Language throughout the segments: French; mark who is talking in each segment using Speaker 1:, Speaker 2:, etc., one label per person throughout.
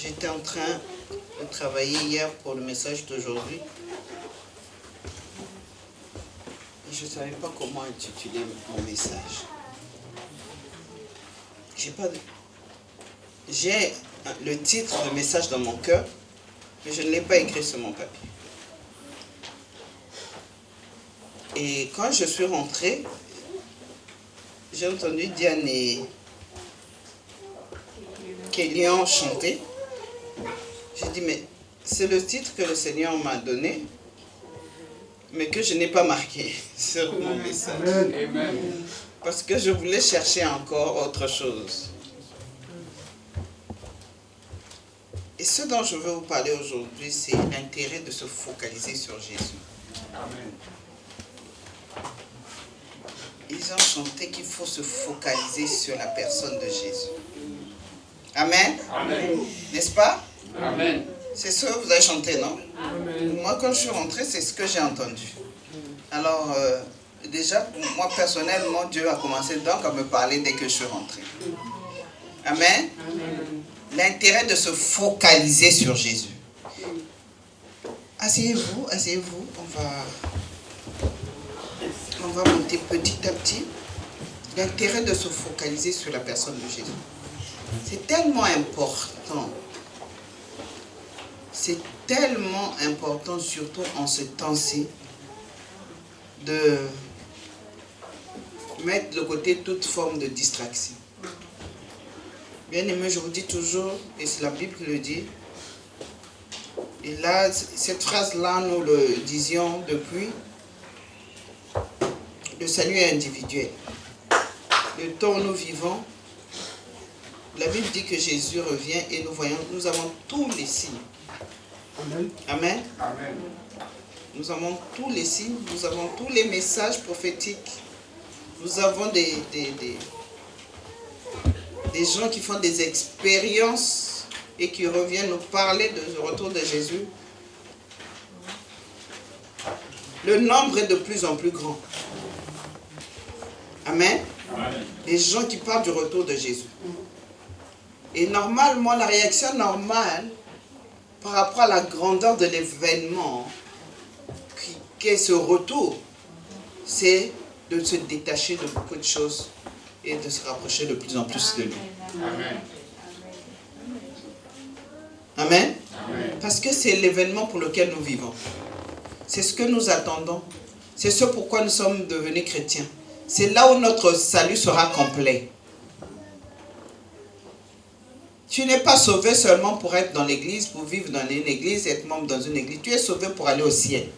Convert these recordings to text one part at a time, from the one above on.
Speaker 1: J'étais en train de travailler hier pour le message d'aujourd'hui. Je ne savais pas comment intituler mon message. J'ai le titre de message dans mon cœur, mais je ne l'ai pas écrit sur mon papier. Et quand je suis rentrée, j'ai entendu Diane et Kélian chanter. J'ai dit, mais c'est le titre que le Seigneur m'a donné, mais que je n'ai pas marqué sur mon message. Amen. Parce que je voulais chercher encore autre chose. Et ce dont je veux vous parler aujourd'hui, c'est l'intérêt de se focaliser sur Jésus. Amen. Ils ont chanté qu'il faut se focaliser sur la personne de Jésus. Amen. Amen. N'est-ce pas? Amen. C'est ce que vous avez chanté, non? Amen. Moi, quand je suis rentrée, c'est ce que j'ai entendu. Alors, déjà, moi, personnellement, Dieu a commencé donc à me parler dès que je suis rentrée. Amen. Amen. L'intérêt de se focaliser sur Jésus. Asseyez-vous, asseyez-vous. On va monter petit à petit. L'intérêt de se focaliser sur la personne de Jésus. C'est tellement important. C'est tellement important, surtout en ce temps-ci, de mettre de côté toute forme de distraction. Bien aimé, je vous dis toujours, et c'est la Bible qui le dit, et là, cette phrase-là, nous le disions depuis, le salut est individuel. Le temps où nous vivons, la Bible dit que Jésus revient et nous avons tous les signes. Amen. Amen. Amen. Nous avons tous les signes, nous avons tous les messages prophétiques. Nous avons des gens qui font des expériences et qui reviennent nous parler du retour de Jésus. Le nombre est de plus en plus grand. Amen. Amen. Les gens qui parlent du retour de Jésus. Et normalement, la réaction normale par rapport à la grandeur de l'événement qu'est ce retour, c'est de se détacher de beaucoup de choses et de se rapprocher de plus en plus de lui. Amen. Amen. Amen. Parce que c'est l'événement pour lequel nous vivons. C'est ce que nous attendons. C'est ce pourquoi nous sommes devenus chrétiens. C'est là où notre salut sera complet. Tu n'es pas sauvé seulement pour être dans l'église, pour vivre dans une église, être membre dans une église. Tu es sauvé pour aller au ciel.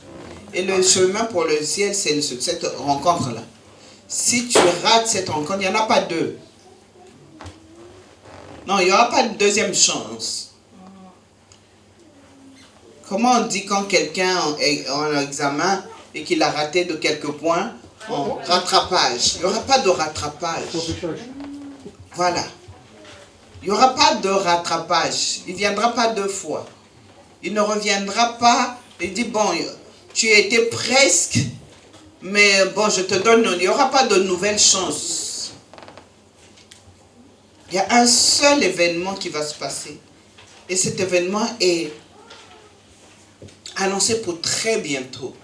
Speaker 1: Et le chemin pour le ciel, c'est cette rencontre-là. Si tu rates cette rencontre, il n'y en a pas deux. Non, il n'y aura pas de deuxième chance. Comment on dit quand quelqu'un est en examen et qu'il a raté de quelques points? Rattrapage. Il n'y aura pas de rattrapage. Voilà. Il n'y aura pas de rattrapage. Il ne viendra pas deux fois. Il ne reviendra pas et dit, bon, tu étais presque, mais bon, je te donne, il n'y aura pas de nouvelle chance. Il y a un seul événement qui va se passer. Et cet événement est annoncé pour très bientôt.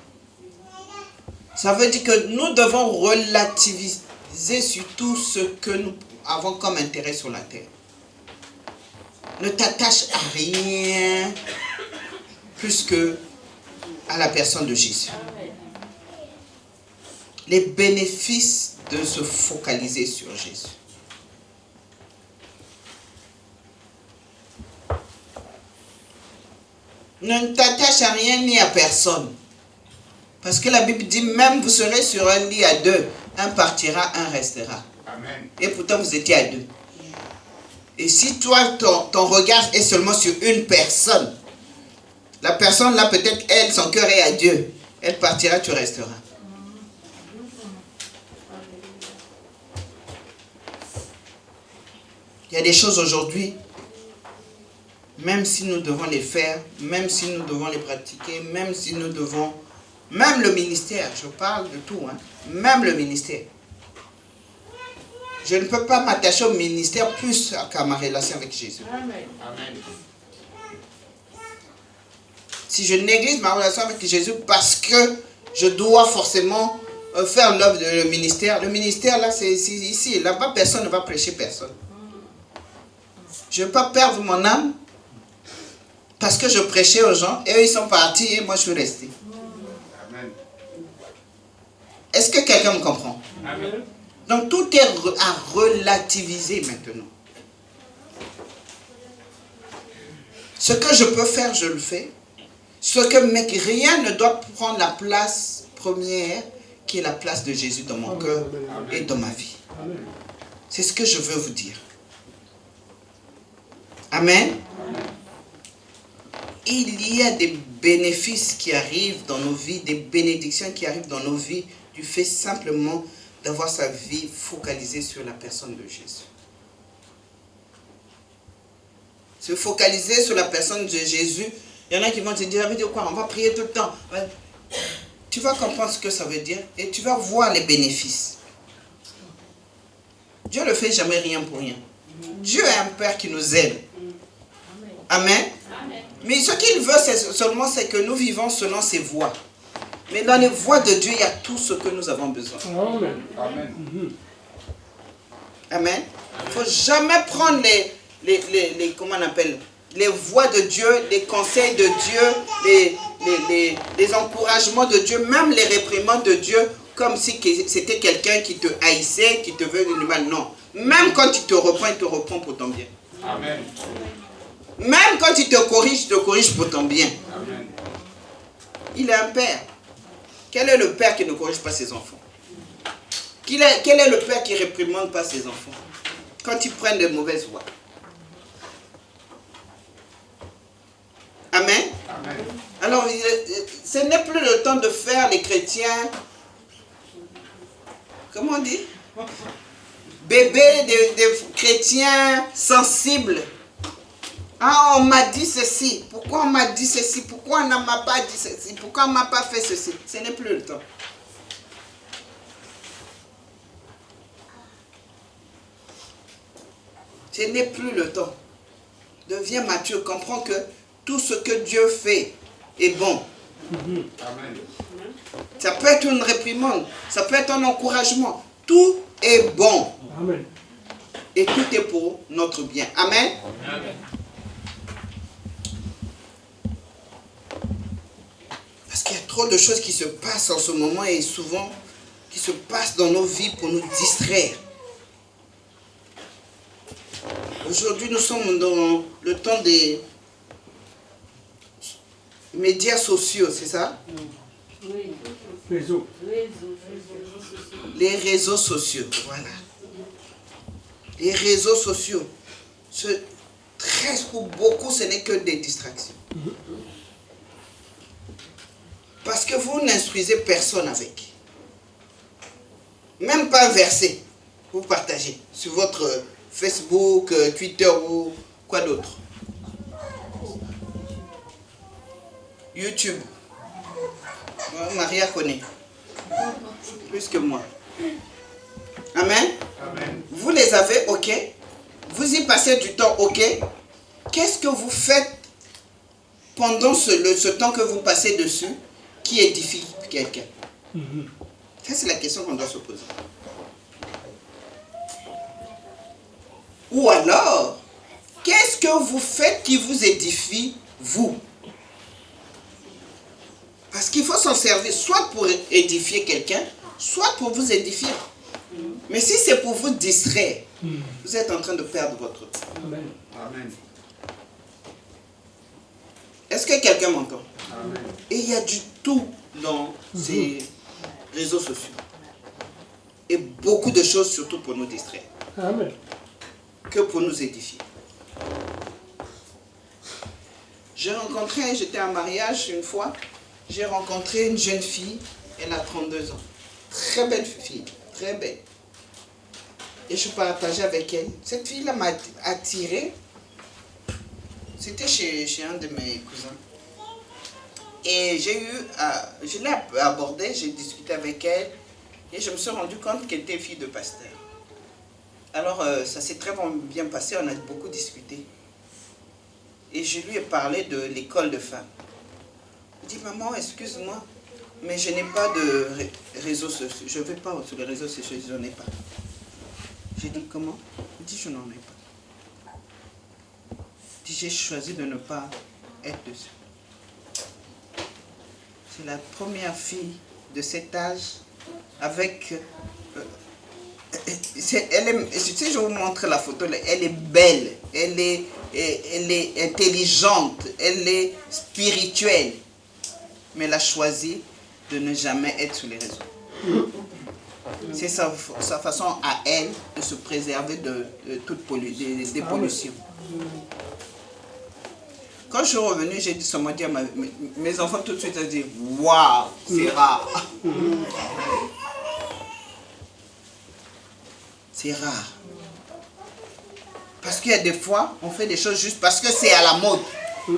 Speaker 1: Ça veut dire que nous devons relativiser sur tout ce que nous avons comme intérêt sur la terre. Ne t'attache à rien plus que à la personne de Jésus. Les bénéfices de se focaliser sur Jésus. Ne t'attache à rien ni à personne. Parce que la Bible dit, même vous serez sur un lit à deux. Un partira, un restera. Amen. Et pourtant vous étiez à deux. Et si toi, ton regard est seulement sur une personne, la personne là, peut-être elle, son cœur est à Dieu. Elle partira, tu resteras. Il y a des choses aujourd'hui, même si nous devons les faire, même si nous devons les pratiquer, même si nous devons... Même le ministère, je parle de tout, hein, même le ministère. Je ne peux pas m'attacher au ministère plus qu'à ma relation avec Jésus. Amen. Amen. Si je néglige ma relation avec Jésus parce que je dois forcément faire l'œuvre du ministère. Le ministère, là, c'est ici. Là-bas, personne ne va prêcher personne. Je ne veux pas perdre mon âme parce que je prêchais aux gens et eux, ils sont partis et moi, je suis resté. Est-ce que quelqu'un me comprend? Amen. Donc, tout est à relativiser maintenant. Ce que je peux faire, je le fais. Mais rien ne doit prendre la place première qui est la place de Jésus dans mon cœur et dans ma vie. C'est ce que je veux vous dire. Amen. Il y a des bénéfices qui arrivent dans nos vies, des bénédictions qui arrivent dans nos vies du fait simplement d'avoir sa vie focalisée sur la personne de Jésus. Se focaliser sur la personne de Jésus, il y en a qui vont te dire, ça veut dire quoi? On va prier tout le temps. Tu vas comprendre ce que ça veut dire et tu vas voir les bénéfices. Dieu ne fait jamais rien pour rien. Dieu est un Père qui nous aide. Amen. Mais ce qu'il veut seulement, c'est que nous vivons selon ses voies. Mais dans les voies de Dieu, il y a tout ce que nous avons besoin. Amen. Amen. Il ne faut jamais prendre comment on appelle, les voies de Dieu, les conseils de Dieu, les encouragements de Dieu, même les réprimandes de Dieu, comme si c'était quelqu'un qui te haïssait, qui te veut du mal. Non. Même quand il te reprend pour ton bien. Amen. Même quand il te corrige pour ton bien. Amen. Il est un père. Quel est le père qui ne corrige pas ses enfants? Quel est le père qui ne réprimande pas ses enfants quand ils prennent de mauvaises voies? Amen. Amen. Alors, ce n'est plus le temps de faire les chrétiens, comment on dit? Bébés des chrétiens sensibles. Ah, on m'a dit ceci. Pourquoi on m'a dit ceci? Pourquoi on ne m'a pas dit ceci? Pourquoi on ne m'a pas fait ceci? Ce n'est plus le temps. Ce n'est plus le temps. Deviens mature. Comprends que tout ce que Dieu fait est bon. Amen. Ça peut être une réprimande. Ça peut être un encouragement. Tout est bon. Amen. Et tout est pour notre bien. Amen. Amen. Parce qu'il y a trop de choses qui se passent en ce moment et souvent qui se passent dans nos vies pour nous distraire. Aujourd'hui, nous sommes dans le temps des médias sociaux, c'est ça? Oui. Les réseaux sociaux, voilà. Les réseaux sociaux. Très pour beaucoup, ce n'est que des distractions. Parce que vous n'instruisez personne avec. Même pas un verset. Vous partagez sur votre Facebook, Twitter ou quoi d'autre. YouTube. Maria connaît. Plus que moi. Amen. Amen. Vous les avez, ok. Vous y passez du temps, ok. Qu'est-ce que vous faites pendant ce temps que vous passez dessus qui édifie quelqu'un? Ça, c'est la question qu'on doit se poser. Ou alors, qu'est-ce que vous faites qui vous édifie, vous? Parce qu'il faut s'en servir soit pour édifier quelqu'un, soit pour vous édifier. Mais si c'est pour vous distraire, vous êtes en train de perdre votre temps. Amen. Amen. Est-ce que quelqu'un m'entend? Amen. Et il y a du tout dans ces réseaux sociaux. Et beaucoup de choses, surtout pour nous distraire. Amen. Que pour nous édifier. J'étais en mariage une fois, j'ai rencontré une jeune fille, elle a 32 ans. Très belle fille, très belle. Et je partageais avec elle. Cette fille-là m'a attiré. C'était chez un de mes cousins. Et je l'ai abordée, j'ai discuté avec elle. Et je me suis rendu compte qu'elle était fille de pasteur. Alors, ça s'est très bien passé, on a beaucoup discuté. et je lui ai parlé de l'école de femmes. Il dit, maman, excuse-moi, mais je n'ai pas de réseaux sociaux. Je ne vais pas sur les réseaux sociaux, je n'en ai pas. J'ai dit, comment? Il dit, je n'en ai pas. Il dit, j'ai choisi de ne pas être dessus. C'est la première fille de cet âge avec... si je vous montre la photo, elle est belle, elle est intelligente, elle est spirituelle. Mais elle a choisi de ne jamais être sur les réseaux. C'est sa façon à elle de se préserver de toute des pollutions. Quand je suis revenu, j'ai dit seulement dire à mes enfants tout de suite, ils ont dit waouh, c'est rare. C'est rare. Parce qu'il y a des fois, on fait des choses juste parce que c'est à la mode.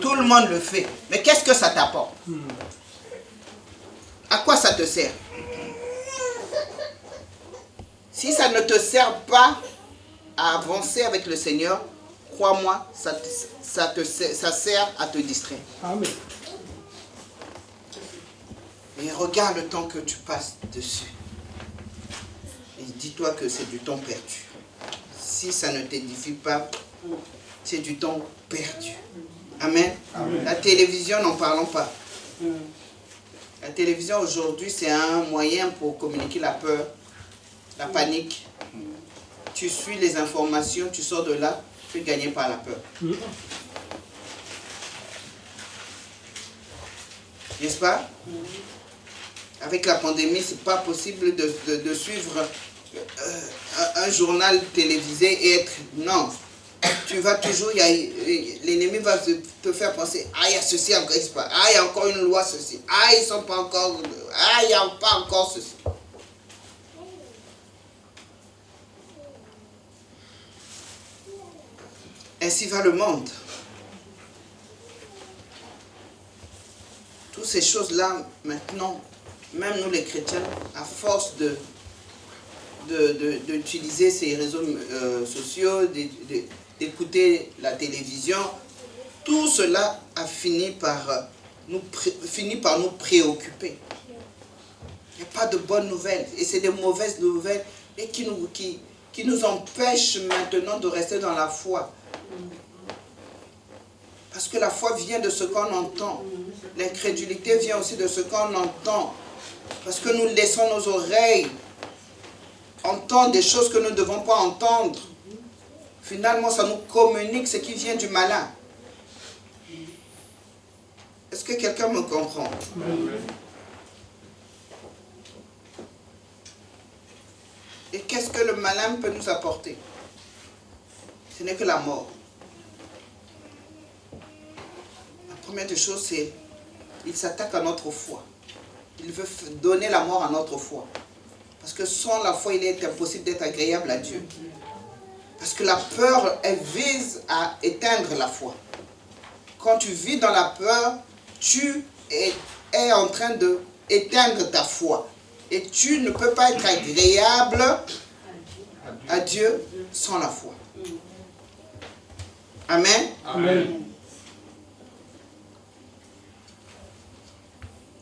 Speaker 1: Tout le monde le fait. Mais qu'est-ce que ça t'apporte? À quoi ça te sert? Si ça ne te sert pas à avancer avec le Seigneur, crois-moi, ça sert à te distraire. Amen. Et regarde le temps que tu passes dessus. Et dis-toi que c'est du temps perdu. Si ça ne t'édifie pas, c'est du temps perdu. Amen. Amen. La télévision, n'en parlons pas. La télévision aujourd'hui, c'est un moyen pour communiquer la peur, la panique. Tu suis les informations, tu sors de là, tu es gagné par la peur. N'est-ce pas? Avec la pandémie, ce n'est pas possible de suivre un journal télévisé et être... Non. Tu vas toujours... L'ennemi va te faire penser, ah, il y a ceci encore, ah, il y a encore une loi, ceci. Ah, ils ne sont pas encore... Ah, il n'y a pas encore ceci. Ainsi va le monde. Toutes ces choses-là, maintenant, même nous les chrétiens, à force d'utiliser ces réseaux sociaux, d'écouter la télévision, tout cela a fini par nous préoccuper. Il n'y a pas de bonnes nouvelles. Et c'est des mauvaises nouvelles et qui nous empêchent maintenant de rester dans la foi. Parce que la foi vient de ce qu'on entend. L'incrédulité vient aussi de ce qu'on entend. Parce que nous laissons nos oreilles entendre des choses que nous ne devons pas entendre. Finalement, ça nous communique ce qui vient du malin. Est-ce que quelqu'un me comprend? Et qu'est-ce que le malin peut nous apporter? Ce n'est que la mort. La première des choses, c'est qu'il s'attaque à notre foi. Il veut donner la mort à notre foi. Parce que sans la foi, il est impossible d'être agréable à Dieu. Parce que la peur, elle vise à éteindre la foi. Quand tu vis dans la peur, tu es en train d'éteindre ta foi. Et tu ne peux pas être agréable à Dieu sans la foi. Amen. Amen.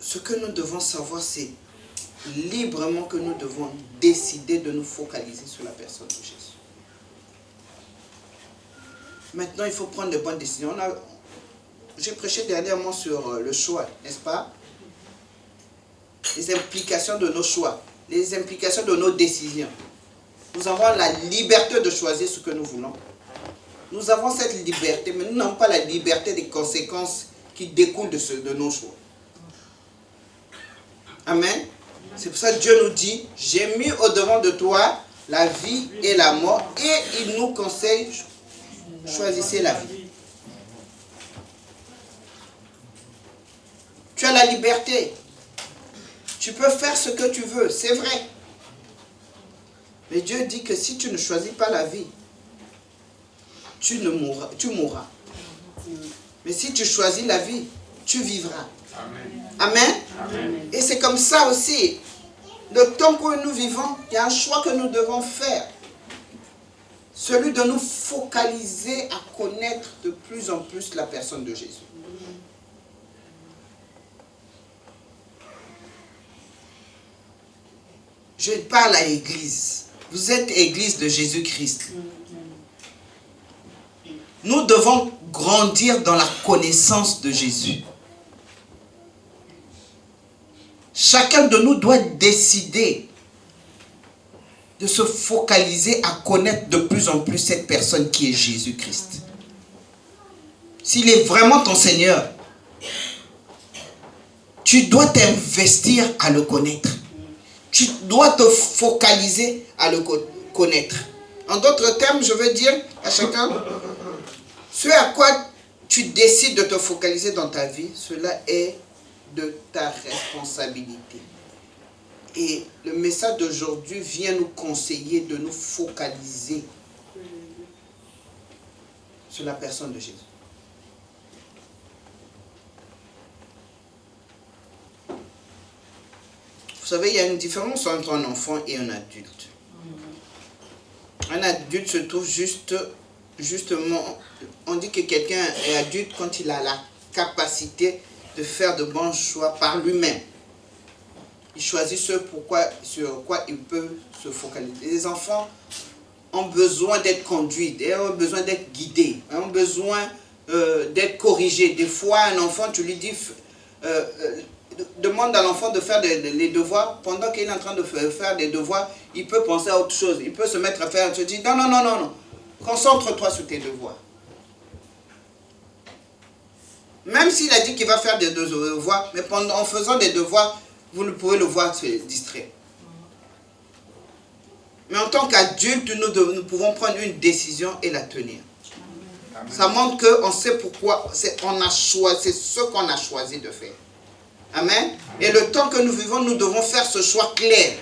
Speaker 1: Ce que nous devons savoir, c'est librement que nous devons décider de nous focaliser sur la personne de Jésus. Maintenant, il faut prendre de bonnes décisions. J'ai prêché dernièrement sur le choix, n'est-ce pas? Les implications de nos choix, les implications de nos décisions. Nous avons la liberté de choisir ce que nous voulons. Nous avons cette liberté, mais nous n'avons pas la liberté des conséquences qui découlent de nos choix. Amen. C'est pour ça que Dieu nous dit, j'ai mis au-devant de toi la vie et la mort, et il nous conseille, choisissez la vie. Tu as la liberté. Tu peux faire ce que tu veux, c'est vrai. Mais Dieu dit que si tu ne choisis pas la vie, tu mourras. Mais si tu choisis la vie, tu vivras. Amen. Amen. Amen. Et c'est comme ça aussi. Le temps que nous vivons, il y a un choix que nous devons faire. celui de nous focaliser à connaître de plus en plus la personne de Jésus. Je parle à l'église. Vous êtes église de Jésus-Christ. Nous devons grandir dans la connaissance de Jésus. Chacun de nous doit décider de se focaliser à connaître de plus en plus cette personne qui est Jésus-Christ. S'il est vraiment ton Seigneur, tu dois t'investir à le connaître. Tu dois te focaliser à le connaître. En d'autres termes, je veux dire à chacun, ce à quoi tu décides de te focaliser dans ta vie, cela est de ta responsabilité. Et le message d'aujourd'hui vient nous conseiller de nous focaliser sur la personne de Jésus. Vous savez, il y a une différence entre un enfant et un adulte. Un adulte se trouve justement, on dit que quelqu'un est adulte quand il a la capacité de faire de bons choix par lui-même. Il choisit sur quoi il peut se focaliser. Les enfants ont besoin d'être conduits, ont besoin d'être guidés, ont besoin d'être corrigés. Des fois, un enfant, tu lui dis, demande à l'enfant de faire les devoirs. Pendant qu'il est en train de faire des devoirs, il peut penser à autre chose. Il peut se mettre à faire, tu dis, non, non, non, non, non. Concentre-toi sur tes devoirs. Même s'il a dit qu'il va faire des devoirs, mais en faisant des devoirs, vous ne pouvez le voir se distraire. Mais en tant qu'adulte, nous pouvons prendre une décision et la tenir. Amen. Ça montre qu'on sait pourquoi, c'est ce qu'on a choisi de faire. Amen. Amen. Et le temps que nous vivons, nous devons faire ce choix clair.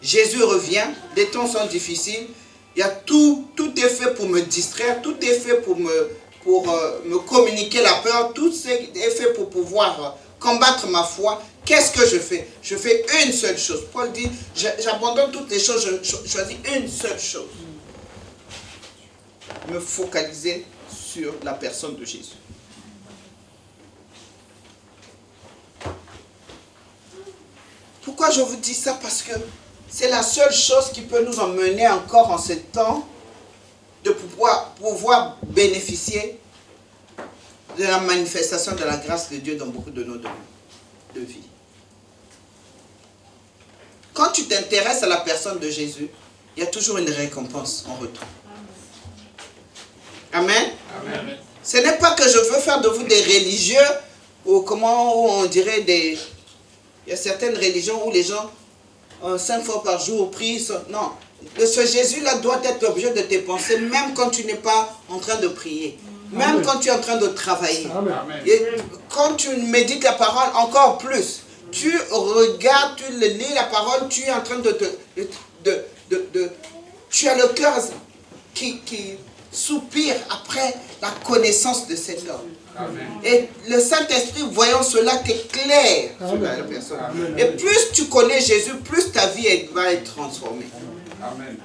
Speaker 1: Jésus revient, les temps sont difficiles, il y a tout est fait pour me distraire, tout est fait pour me communiquer la peur, tout est fait pour pouvoir combattre ma foi. Qu'est-ce que je fais? Je fais une seule chose. Paul dit, j'abandonne toutes les choses, je choisis une seule chose. Me focaliser sur la personne de Jésus. Pourquoi je vous dis ça? Parce que c'est la seule chose qui peut nous emmener encore en ce temps de pouvoir bénéficier de la manifestation de la grâce de Dieu dans beaucoup de nos domaines de vie. Quand tu t'intéresses à la personne de Jésus, il y a toujours une récompense en retour. Amen. Amen. Ce n'est pas que je veux faire de vous des religieux, ou comment on dirait des... Il y a certaines religions où les gens, 5 fois par jour, prient. Non. Ce Jésus-là doit être l'objet de tes pensées, même quand tu n'es pas en train de prier. Même Amen. Quand tu es en train de travailler. Amen. Et quand tu médites la parole, encore plus. Tu regardes, tu lis la parole, tu es en train tu as le cœur qui soupire après la connaissance de cet homme. Amen. Et le Saint-Esprit, voyant cela, t'éclaire sur la personne. Amen. Et plus tu connais Jésus, plus ta vie va être transformée. Amen.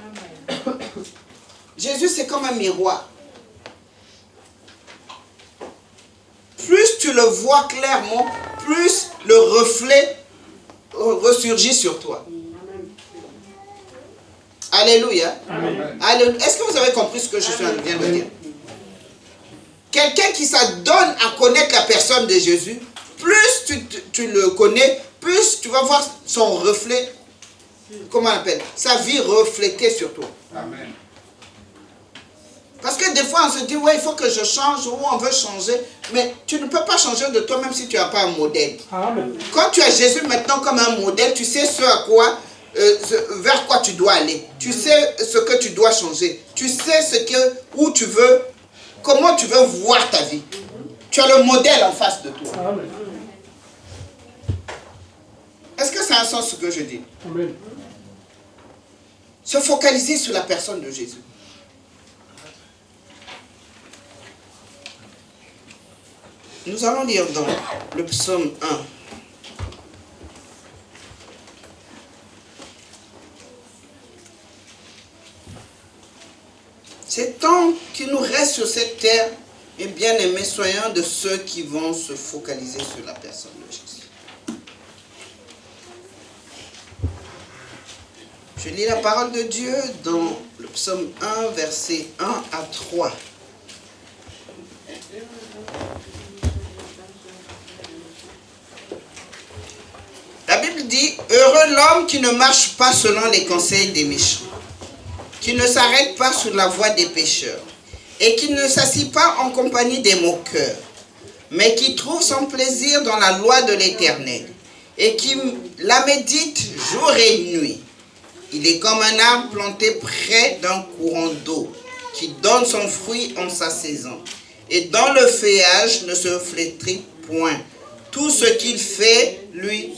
Speaker 1: Jésus, c'est comme un miroir. Plus tu le vois clairement, plus le reflet ressurgit sur toi. Alléluia. Alléluia. Est-ce que vous avez compris ce que je viens de dire? Quelqu'un qui s'adonne à connaître la personne de Jésus, plus tu le connais, plus tu vas voir son reflet, comment on appelle, sa vie reflétée sur toi. Amen. Parce que des fois, on se dit, ouais, il faut que je change, ou on veut changer. Mais tu ne peux pas changer de toi, même si tu n'as pas un modèle. Amen. Quand tu as Jésus maintenant comme un modèle, tu sais vers quoi tu dois aller. Tu sais ce que tu dois changer. Tu sais où tu veux, comment tu veux voir ta vie. Tu as le modèle en face de toi. Amen. Est-ce que ça a un sens ce que je dis? Amen. Se focaliser sur la personne de Jésus. Nous allons lire dans le psaume 1. qu'il nous reste sur cette terre, et bien aimés, soyons de ceux qui vont se focaliser sur la personne de Jésus. Je lis la parole de Dieu dans le psaume 1, versets 1 à 3. La Bible dit, « Heureux l'homme qui ne marche pas selon les conseils des méchants, qui ne s'arrête pas sur la voie des pécheurs, et qui ne s'assied pas en compagnie des moqueurs, mais qui trouve son plaisir dans la loi de l'Éternel, et qui la médite jour et nuit. Il est comme un arbre planté près d'un courant d'eau, qui donne son fruit en sa saison, et dans le feuillage ne se flétrit point. Tout ce qu'il fait lui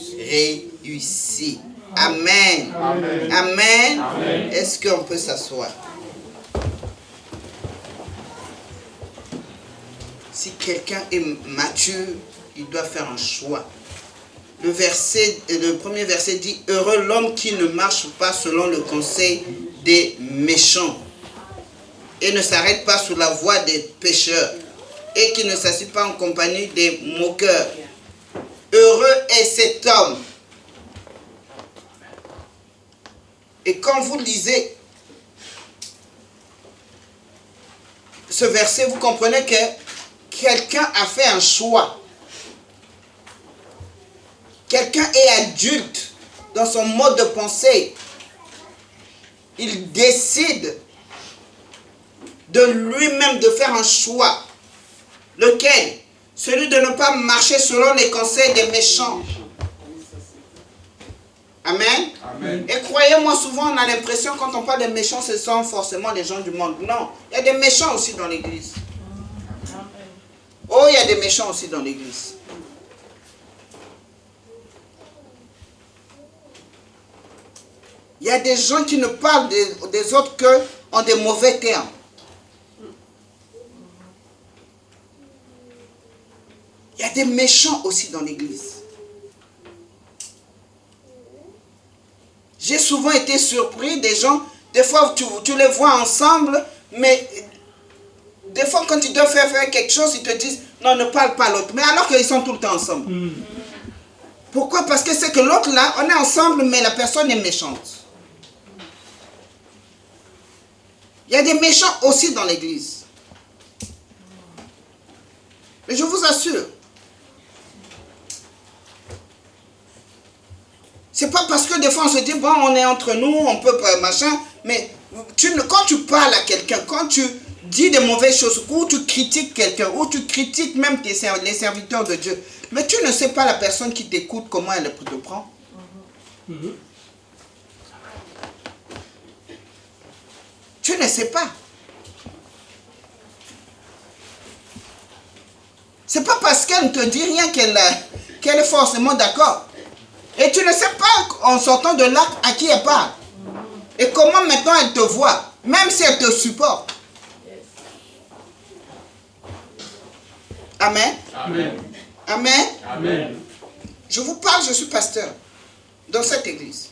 Speaker 1: réussit. » Amen. Amen. Amen. Amen. Est-ce qu'on peut s'asseoir? Si quelqu'un est mature, il doit faire un choix. Le premier verset dit, « Heureux l'homme qui ne marche pas selon le conseil des méchants et ne s'arrête pas sur la voie des pécheurs et qui ne s'assied pas en compagnie des moqueurs. Heureux est cet homme. » Et quand vous lisez ce verset, vous comprenez que quelqu'un a fait un choix. Quelqu'un est adulte dans son mode de pensée. Il décide de lui-même de faire un choix. Lequel? Celui de ne pas marcher selon les conseils des méchants. Amen. Amen. Et croyez-moi, souvent on a l'impression quand on parle des méchants, ce sont forcément les gens du monde. Non, il y a des méchants aussi dans l'église. Oh, il y a des méchants aussi dans l'église. Il y a des gens qui ne parlent des autres que en des mauvais termes. Il y a des méchants aussi dans l'église. J'ai souvent été surpris des gens, des fois tu les vois ensemble, mais des fois quand ils doivent faire quelque chose, ils te disent non, ne parle pas à l'autre. Mais alors qu'ils sont tout le temps ensemble. Pourquoi? Parce que c'est que l'autre là, on est ensemble, mais la personne est méchante. Il y a des méchants aussi dans l'église. Mais je vous assure, c'est pas parce que des fois on se dit, bon, on est entre nous, on peut pas, machin, mais quand tu parles à quelqu'un, quand tu dis des mauvaises choses, ou tu critiques quelqu'un, ou tu critiques même les serviteurs de Dieu, mais tu ne sais pas la personne qui t'écoute, comment elle te prend. Tu ne sais pas. C'est pas parce qu'elle ne te dit rien qu'elle est forcément d'accord. Et tu ne sais pas en sortant de là à qui elle parle. Et comment maintenant elle te voit, même si elle te supporte. Amen. Amen. Amen. Amen. Je vous parle, je suis pasteur dans cette église.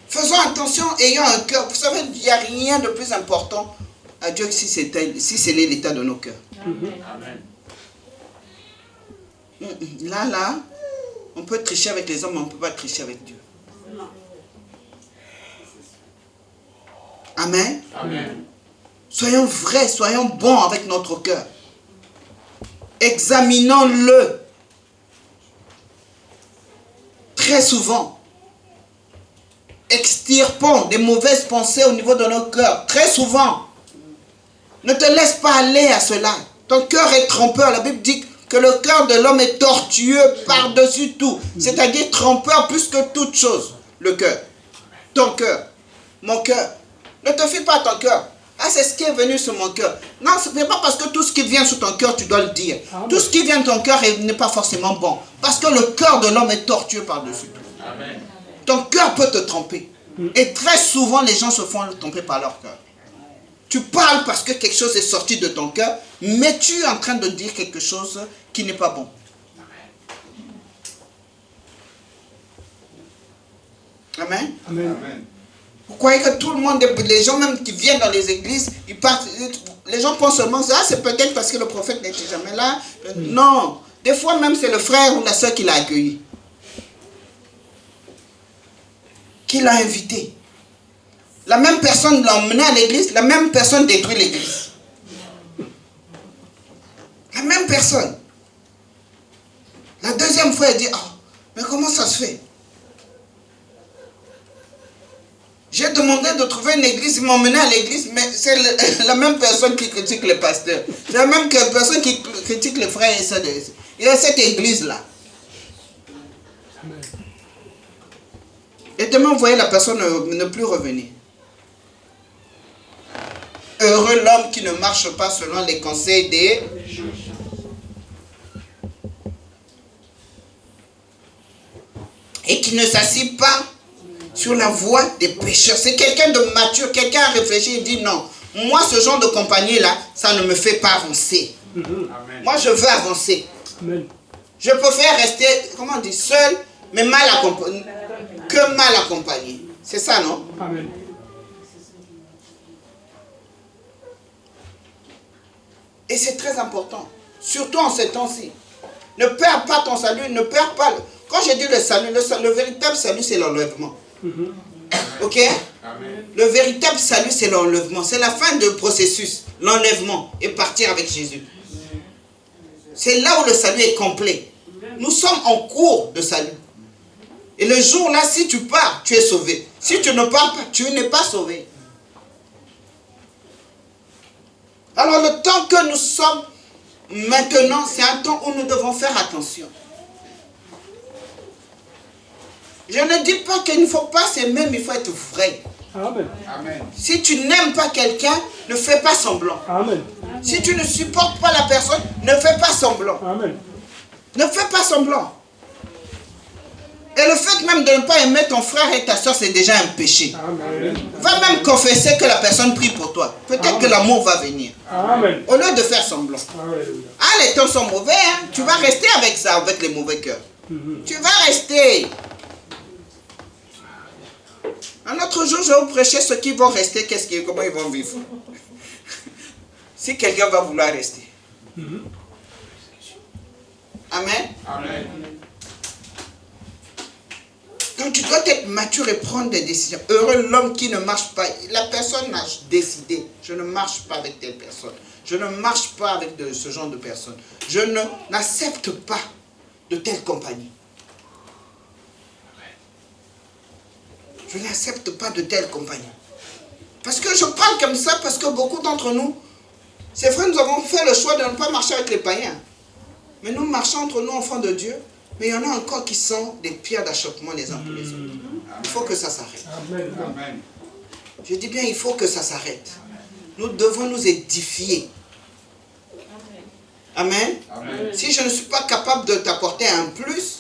Speaker 1: Faisons attention, ayant un cœur. Vous savez, il n'y a rien de plus important à Dieu si ce n'est l'état de nos cœurs. Amen. Là, on peut tricher avec les hommes, mais on ne peut pas tricher avec Dieu. Amen. Amen. Soyons vrais, soyons bons avec notre cœur. Examinons-le. Très souvent, extirpons des mauvaises pensées au niveau de nos cœurs. Très souvent. Ne te laisse pas aller à cela. Ton cœur est trompeur. La Bible dit que le cœur de l'homme est tortueux par-dessus tout. C'est-à-dire trompeur plus que toute chose. Le cœur. Ton cœur. Mon cœur. Ne te fie pas à ton cœur. Ah, c'est ce qui est venu sur mon cœur. Non, ce n'est pas parce que tout ce qui vient sur ton cœur, tu dois le dire. Tout ce qui vient de ton cœur n'est pas forcément bon. Parce que le cœur de l'homme est tortueux par-dessus tout. Amen. Ton cœur peut te tromper. Et très souvent, les gens se font tromper par leur cœur. Tu parles parce que quelque chose est sorti de ton cœur, mais tu es en train de dire quelque chose qui n'est pas bon. Amen. Amen. Amen. Vous croyez que tout le monde, les gens même qui viennent dans les églises, ils partent, les gens pensent seulement, ah, c'est peut-être parce que le prophète n'était jamais là. Non, des fois même c'est le frère ou la soeur qui l'a accueilli, qui l'a invité. La même personne l'a emmené à l'église, la même personne détruit l'église. La même personne. La deuxième fois, elle dit, ah, mais comment ça se fait? J'ai demandé de trouver une église, ils m'ont emmené à l'église, mais c'est la même personne qui critique les pasteurs. C'est la même personne qui critique les frères et sœurs. Il y a cette église-là. Et demain, vous voyez la personne ne plus revenir. Heureux l'homme qui ne marche pas selon les conseils des... Et qui ne s'assied pas sur la voie des pécheurs. C'est quelqu'un de mature, quelqu'un a réfléchi et dit non. Moi, ce genre de compagnie-là, ça ne me fait pas avancer. Amen. Moi, je veux avancer. Amen. Je préfère rester, comment on dit, seul, mais mal accompagné, que mal accompagné. C'est ça, non? Amen. Et c'est très important, surtout en ces temps-ci. Ne perds pas ton salut, ne perds pas... Quand j'ai dit le salut, le véritable salut, c'est l'enlèvement. Ok? Amen. Le véritable salut, c'est l'enlèvement. C'est la fin du processus, l'enlèvement, et partir avec Jésus. C'est là où le salut est complet. Nous sommes en cours de salut. Et le jour-là, si tu pars, tu es sauvé. Si tu ne pars pas, tu n'es pas sauvé. Alors le temps que nous sommes maintenant, c'est un temps où nous devons faire attention. Je ne dis pas qu'il ne faut pas s'aimer, mais il faut être vrai. Amen. Si tu n'aimes pas quelqu'un, ne fais pas semblant. Amen. Si tu ne supportes pas la personne, ne fais pas semblant. Amen. Ne fais pas semblant. Et le fait même de ne pas aimer ton frère et ta soeur, c'est déjà un péché. Amen. Va même confesser que la personne prie pour toi. Peut-être que l'amour va venir. Amen. Au lieu de faire semblant. Amen. Ah, les temps sont mauvais, hein? Tu vas rester avec ça, avec les mauvais cœurs. Tu vas rester. Un autre jour, je vais vous prêcher ceux qui vont rester, comment ils vont vivre. Si quelqu'un va vouloir rester. Amen. Amen. Donc tu dois être mature et prendre des décisions. Heureux l'homme qui ne marche pas. La personne a décidé. Je ne marche pas avec telle personne. Je ne marche pas avec ce genre de personne. Je n'accepte pas de telle compagnie. Je n'accepte pas de telle compagnie. Parce que je parle comme ça parce que beaucoup d'entre nous, c'est vrai, nous avons fait le choix de ne pas marcher avec les païens. Mais nous marchons entre nous, enfants de Dieu. Mais il y en a encore qui sont des pierres d'achoppement les uns pour les autres. Il faut que ça s'arrête. Amen. Je dis bien, il faut que ça s'arrête. Nous devons nous édifier. Amen. Amen. Si je ne suis pas capable de t'apporter un plus,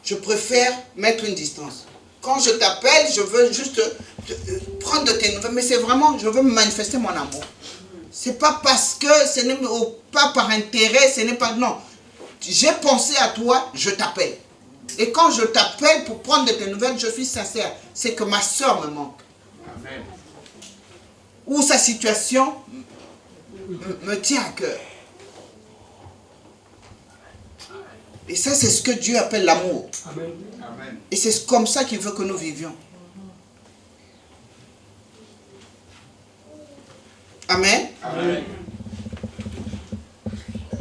Speaker 1: je préfère mettre une distance. Quand je t'appelle, je veux juste prendre de tes nouvelles. Mais c'est vraiment, je veux manifester mon amour. C'est pas parce que, ce n'est pas par intérêt, ce n'est pas... Non. J'ai pensé à toi, je t'appelle. Et quand je t'appelle pour prendre de tes nouvelles, je suis sincère. C'est que ma soeur me manque. Amen. Ou sa situation me tient à cœur. Et ça, c'est ce que Dieu appelle l'amour. Amen. Et c'est comme ça qu'il veut que nous vivions. Amen. Amen.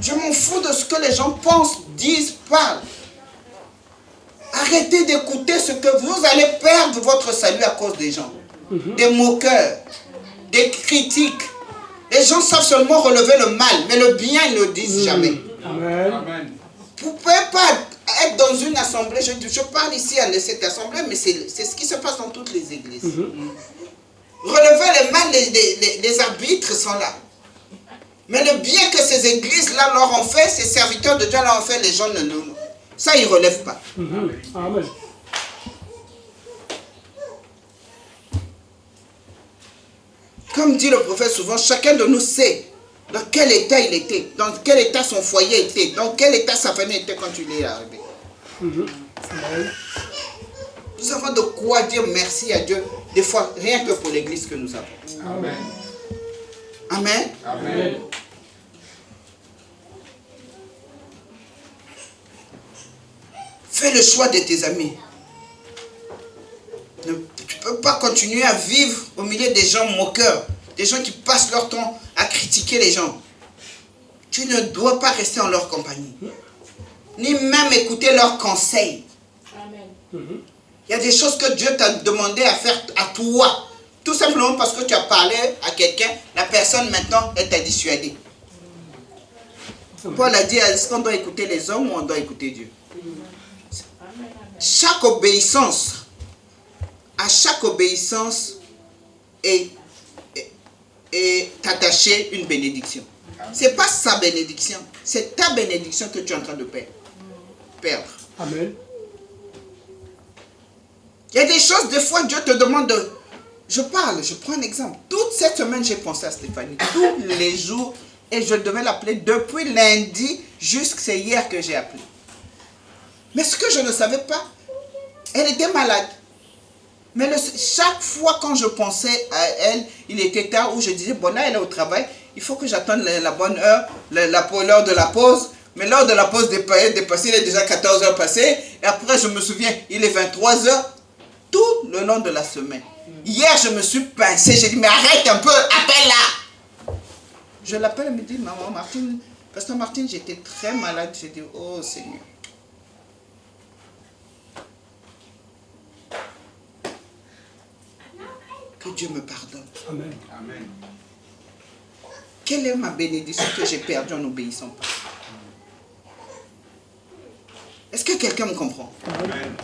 Speaker 1: Je m'en fous de ce que les gens pensent, disent, parlent. Arrêtez d'écouter ce que vous allez perdre votre salut à cause des gens. Des moqueurs, des critiques. Les gens savent seulement relever le mal, mais le bien, ils ne le disent jamais. Amen. Vous ne pouvez pas être dans une assemblée, je parle ici à cette assemblée, mais c'est ce qui se passe dans toutes les églises. Relever le mal, les arbitres sont là. Mais le bien que ces églises-là leur ont fait, ces serviteurs de Dieu leur ont fait, les gens ça, ils ne relèvent pas. Amen. Comme dit le prophète souvent, chacun de nous sait dans quel état il était, dans quel état son foyer était, dans quel état sa famille était quand il est arrivé. Nous avons de quoi dire merci à Dieu. des fois, rien que pour l'église que nous avons.
Speaker 2: Amen.
Speaker 1: Amen.
Speaker 2: Amen.
Speaker 1: Fais le choix de tes amis. Tu ne peux pas continuer à vivre au milieu des gens moqueurs, des gens qui passent leur temps à critiquer les gens. Tu ne dois pas rester en leur compagnie, ni même écouter leurs conseils.
Speaker 3: Amen.
Speaker 1: Il y a des choses que Dieu t'a demandé à faire à toi. Tout simplement parce que tu as parlé à quelqu'un, la personne maintenant, elle t'a dissuadé. Paul a dit, est-ce qu'on doit écouter les hommes ou on doit écouter Dieu? Chaque obéissance, à chaque obéissance est attachée une bénédiction. Ce n'est pas sa bénédiction, c'est ta bénédiction que tu es en train de perdre.
Speaker 2: Amen.
Speaker 1: Il y a des choses, des fois, Dieu te demande de... Je prends un exemple. Toute cette semaine, j'ai pensé à Stéphanie. Tous les jours, et je devais l'appeler depuis lundi jusqu'à hier que j'ai appelé. Mais ce que je ne savais pas, elle était malade. Mais chaque fois quand je pensais à elle, il était tard où je disais, bon là elle est au travail, il faut que j'attende la bonne heure, l'heure de la pause. Mais l'heure de la pause est dépassée, il est déjà 14 heures passées. Et après je me souviens, il est 23 heures. Tout le long de la semaine. Hier je me suis pincé, j'ai dit, mais arrête un peu, appelle-la. Je l'appelle, elle me dit, maman Martine, pasteur Martine, j'étais très malade. J'ai dit, oh Seigneur. Que Dieu me pardonne.
Speaker 2: Amen.
Speaker 4: Amen.
Speaker 1: Quelle est ma bénédiction que j'ai perdue en n'obéissant pas? Est-ce que quelqu'un me comprend?
Speaker 4: Amen.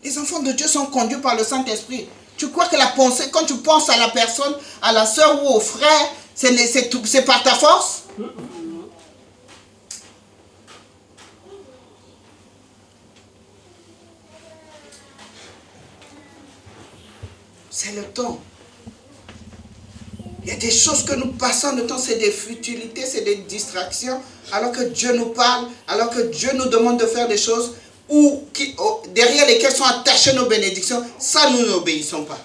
Speaker 1: Les enfants de Dieu sont conduits par le Saint-Esprit. Tu crois que la pensée, quand tu penses à la personne, à la soeur ou au frère, c'est par ta force? C'est le temps. Il y a des choses que nous passons le temps, c'est des futilités, c'est des distractions, alors que Dieu nous parle, alors que Dieu nous demande de faire des choses derrière lesquelles sont attachées nos bénédictions. Ça, nous n'obéissons pas.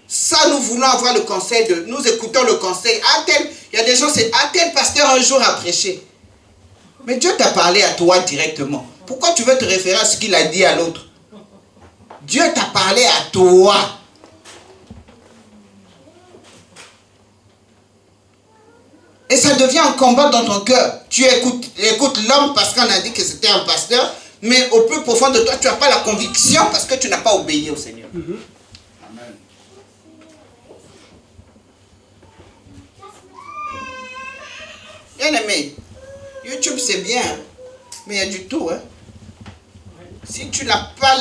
Speaker 1: Ça, nous voulons avoir le conseil nous écoutons le conseil. Il y a des gens, c'est tel pasteur un jour a prêché. Mais Dieu t'a parlé à toi directement. Pourquoi tu veux te référer à ce qu'il a dit à l'autre? Dieu t'a parlé à toi. Et ça devient un combat dans ton cœur. Tu écoutes l'homme parce qu'on a dit que c'était un pasteur, mais au plus profond de toi, tu n'as pas la conviction parce que tu n'as pas obéi au Seigneur.
Speaker 4: Amen.
Speaker 1: Bien aimé, YouTube c'est bien, mais il y a du tout. Hein. Si tu n'as pas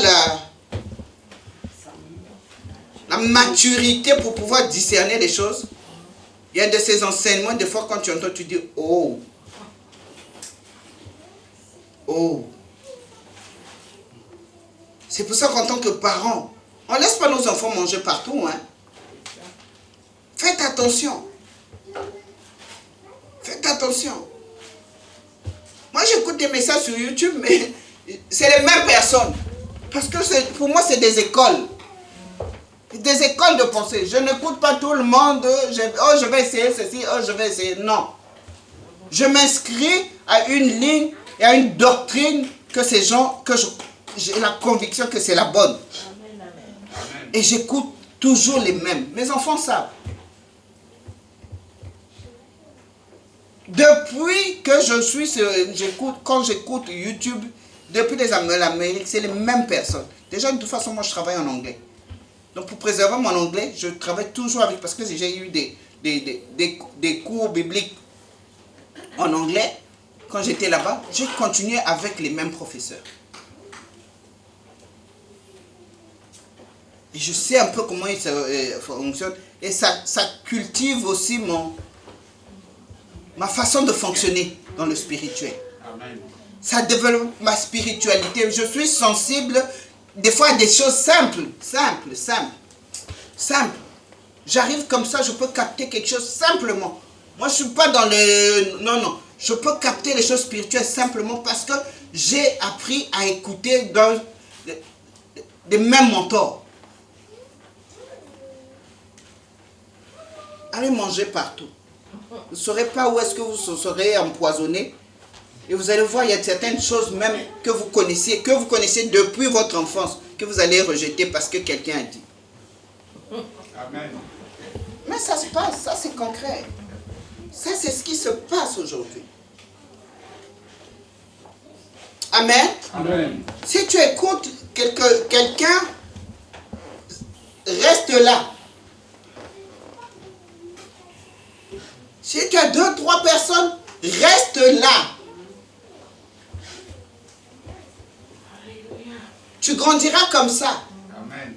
Speaker 1: la maturité pour pouvoir discerner les choses, il y a de ces enseignements, des fois quand tu entends, tu dis, oh, oh. C'est pour ça qu'en tant que parent, on ne laisse pas nos enfants manger partout. Hein. Faites attention. Faites attention. Moi, j'écoute des messages sur YouTube, mais c'est les mêmes personnes. Parce que pour moi, c'est des écoles. Des écoles de pensée. Je n'écoute pas tout le monde. Je vais essayer ceci, je vais essayer. Non. Je m'inscris à une ligne et à une doctrine que ces gens, que j'ai la conviction que c'est la bonne.
Speaker 4: Amen.
Speaker 1: Et j'écoute toujours les mêmes. Mes enfants savent. Depuis que quand j'écoute YouTube, depuis l'Amérique, c'est les mêmes personnes. Déjà, de toute façon, moi, je travaille en anglais. Donc, pour préserver mon anglais, je travaille toujours avec, parce que j'ai eu des cours bibliques en anglais. Quand j'étais là-bas, j'ai continué avec les mêmes professeurs. Et je sais un peu comment ils fonctionnent. Et ça cultive aussi ma façon de fonctionner dans le spirituel.
Speaker 4: Amen.
Speaker 1: Ça développe ma spiritualité. Je suis sensible des fois à des choses simples. J'arrive comme ça, je peux capter quelque chose simplement. Moi, je ne suis pas dans le... Non. Je peux capter les choses spirituelles simplement parce que j'ai appris à écouter des mêmes mentors. allez manger partout. Vous ne saurez pas où est-ce que vous serez empoisonné. Et vous allez voir, il y a certaines choses même que vous connaissiez depuis votre enfance, que vous allez rejeter parce que quelqu'un a dit.
Speaker 4: Amen.
Speaker 1: Mais ça se passe, ça c'est concret. Ça c'est ce qui se passe aujourd'hui. Amen.
Speaker 4: Amen.
Speaker 1: Si tu écoutes quelqu'un, reste là. Si tu as 2, 3 personnes, reste là. Tu grandiras comme ça.
Speaker 4: Amen.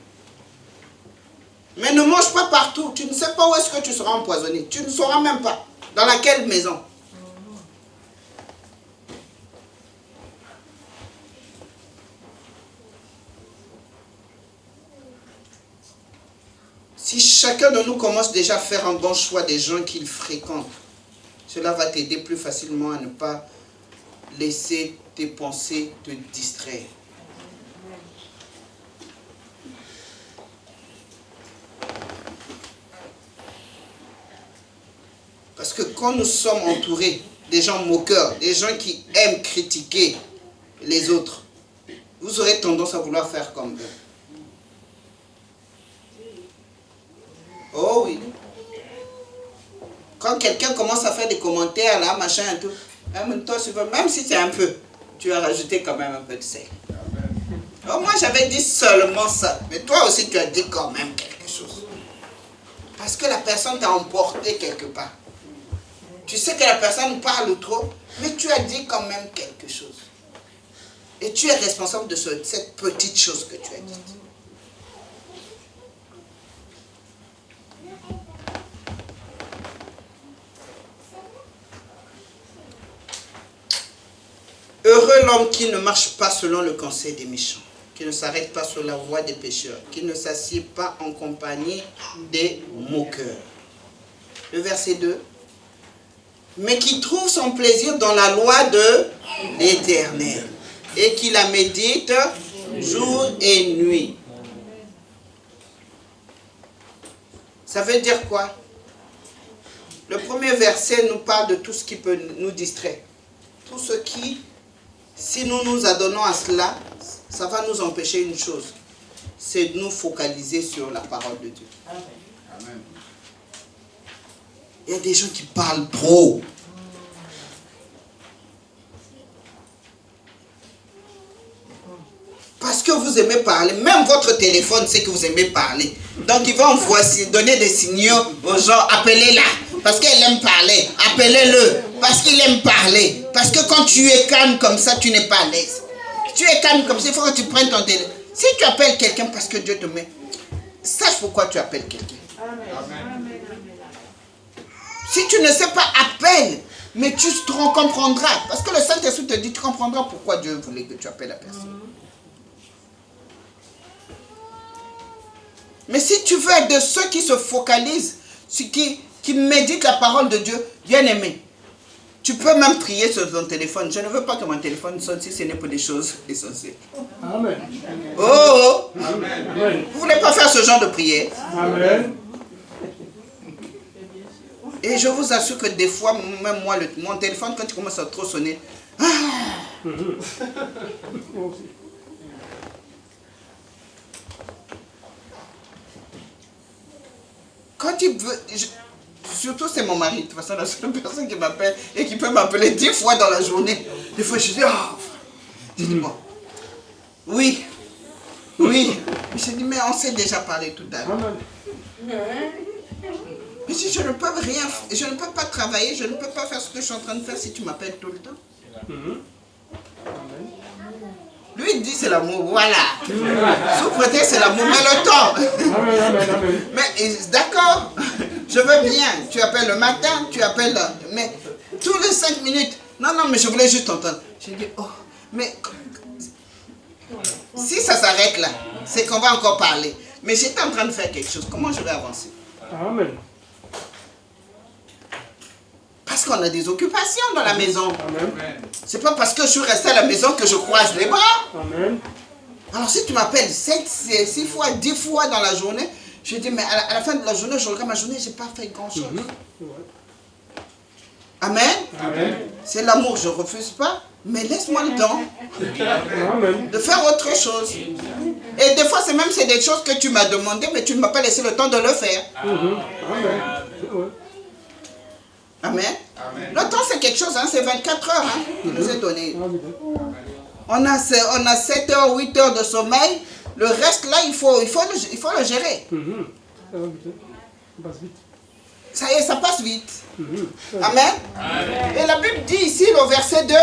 Speaker 1: Mais ne mange pas partout. Tu ne sais pas où est-ce que tu seras empoisonné. Tu ne sauras même pas. Dans laquelle maison. Si chacun de nous commence déjà à faire un bon choix des gens qu'il fréquente, cela va t'aider plus facilement à ne pas laisser tes pensées te distraire. Parce que quand nous sommes entourés des gens moqueurs, des gens qui aiment critiquer les autres, vous aurez tendance à vouloir faire comme eux. Oh oui. Quand quelqu'un commence à faire des commentaires, là, machin et tout, même toi, même si c'est un peu, tu as rajouté quand même un peu de sel. Oh, moi, j'avais dit seulement ça. Mais toi aussi, tu as dit quand même quelque chose. Parce que la personne t'a emporté quelque part. Tu sais que la personne parle trop, mais tu as dit quand même quelque chose. Et tu es responsable de cette petite chose que tu as dite. Heureux l'homme qui ne marche pas selon le conseil des méchants, qui ne s'arrête pas sur la voie des pécheurs, qui ne s'assied pas en compagnie des moqueurs. Le verset 2. Mais qui trouve son plaisir dans la loi de l'Éternel et qui la médite jour et nuit. Ça veut dire quoi? Le premier verset nous parle de tout ce qui peut nous distraire. Tout ce qui, si nous nous adonnons à cela, ça va nous empêcher une chose, c'est de nous focaliser sur la parole de Dieu.
Speaker 4: Amen.
Speaker 1: Il y a des gens qui parlent trop. Parce que vous aimez parler. Même votre téléphone sait que vous aimez parler. Donc il va donner des signaux aux gens. Appelez-la. Parce qu'elle aime parler. Appelez-le. Parce qu'il aime parler. Parce que quand tu es calme comme ça, tu n'es pas à l'aise. Tu es calme comme ça, il faut que tu prennes ton téléphone. Si tu appelles quelqu'un parce que Dieu te met, sache pourquoi tu appelles quelqu'un.
Speaker 4: Amen.
Speaker 1: Si tu ne sais pas, appelle, mais tu comprendras. Parce que le Saint-Esprit te dit, tu comprendras pourquoi Dieu voulait que tu appelles la personne. Mais si tu veux être de ceux qui se focalisent, qui méditent la parole de Dieu, bien aimé, tu peux même prier sur ton téléphone. Je ne veux pas que mon téléphone sonne si ce n'est pour des choses essentielles.
Speaker 2: Amen.
Speaker 1: Oh!
Speaker 4: Amen.
Speaker 1: Vous ne voulez pas faire ce genre de prière?
Speaker 2: Amen.
Speaker 1: Et je vous assure que des fois, même moi, mon téléphone, quand il commence à trop sonner, quand il veut, surtout c'est mon mari, de toute façon la seule personne qui m'appelle et qui peut m'appeler 10 fois dans la journée. Des fois je dis, oh, dites-moi, oui, je dis, mais on s'est déjà parlé tout à l'heure. Mais si je ne peux rien, je ne peux pas travailler, je ne peux pas faire ce que je suis en train de faire si tu m'appelles tout le temps. Lui il dit c'est l'amour, voilà. Sous prétexte c'est l'amour, mais le temps. Mais d'accord, je veux bien. Tu appelles le matin, tu appelles, mais tous les 5 minutes. Non, mais je voulais juste t'entendre. J'ai dit, oh, mais si ça s'arrête là, c'est qu'on va encore parler. Mais j'étais en train de faire quelque chose, comment je vais avancer?
Speaker 2: Amen.
Speaker 1: Parce qu'on a des occupations dans la maison.
Speaker 2: Amen.
Speaker 1: C'est pas parce que je suis resté à la maison que je croise les bras.
Speaker 2: Amen.
Speaker 1: Alors si tu m'appelles 6 fois, 10 fois dans la journée, Je dis, mais à la fin de la journée, je regarde ma journée, je n'ai pas fait grand-chose. Amen.
Speaker 2: Amen.
Speaker 1: C'est l'amour, je ne refuse pas. Mais laisse-moi le temps
Speaker 2: Amen.
Speaker 1: de faire autre chose. Et des fois, c'est des choses que tu m'as demandé, mais tu ne m'as pas laissé le temps de le faire.
Speaker 2: Amen.
Speaker 1: Amen. Le temps, c'est quelque chose, hein, c'est 24 heures hein, qu'il nous est donné. On a 7 heures, 8 heures de sommeil. Le reste, là, il faut le gérer. Ça y est, ça passe vite. Amen. Et la Bible dit ici, le verset 2,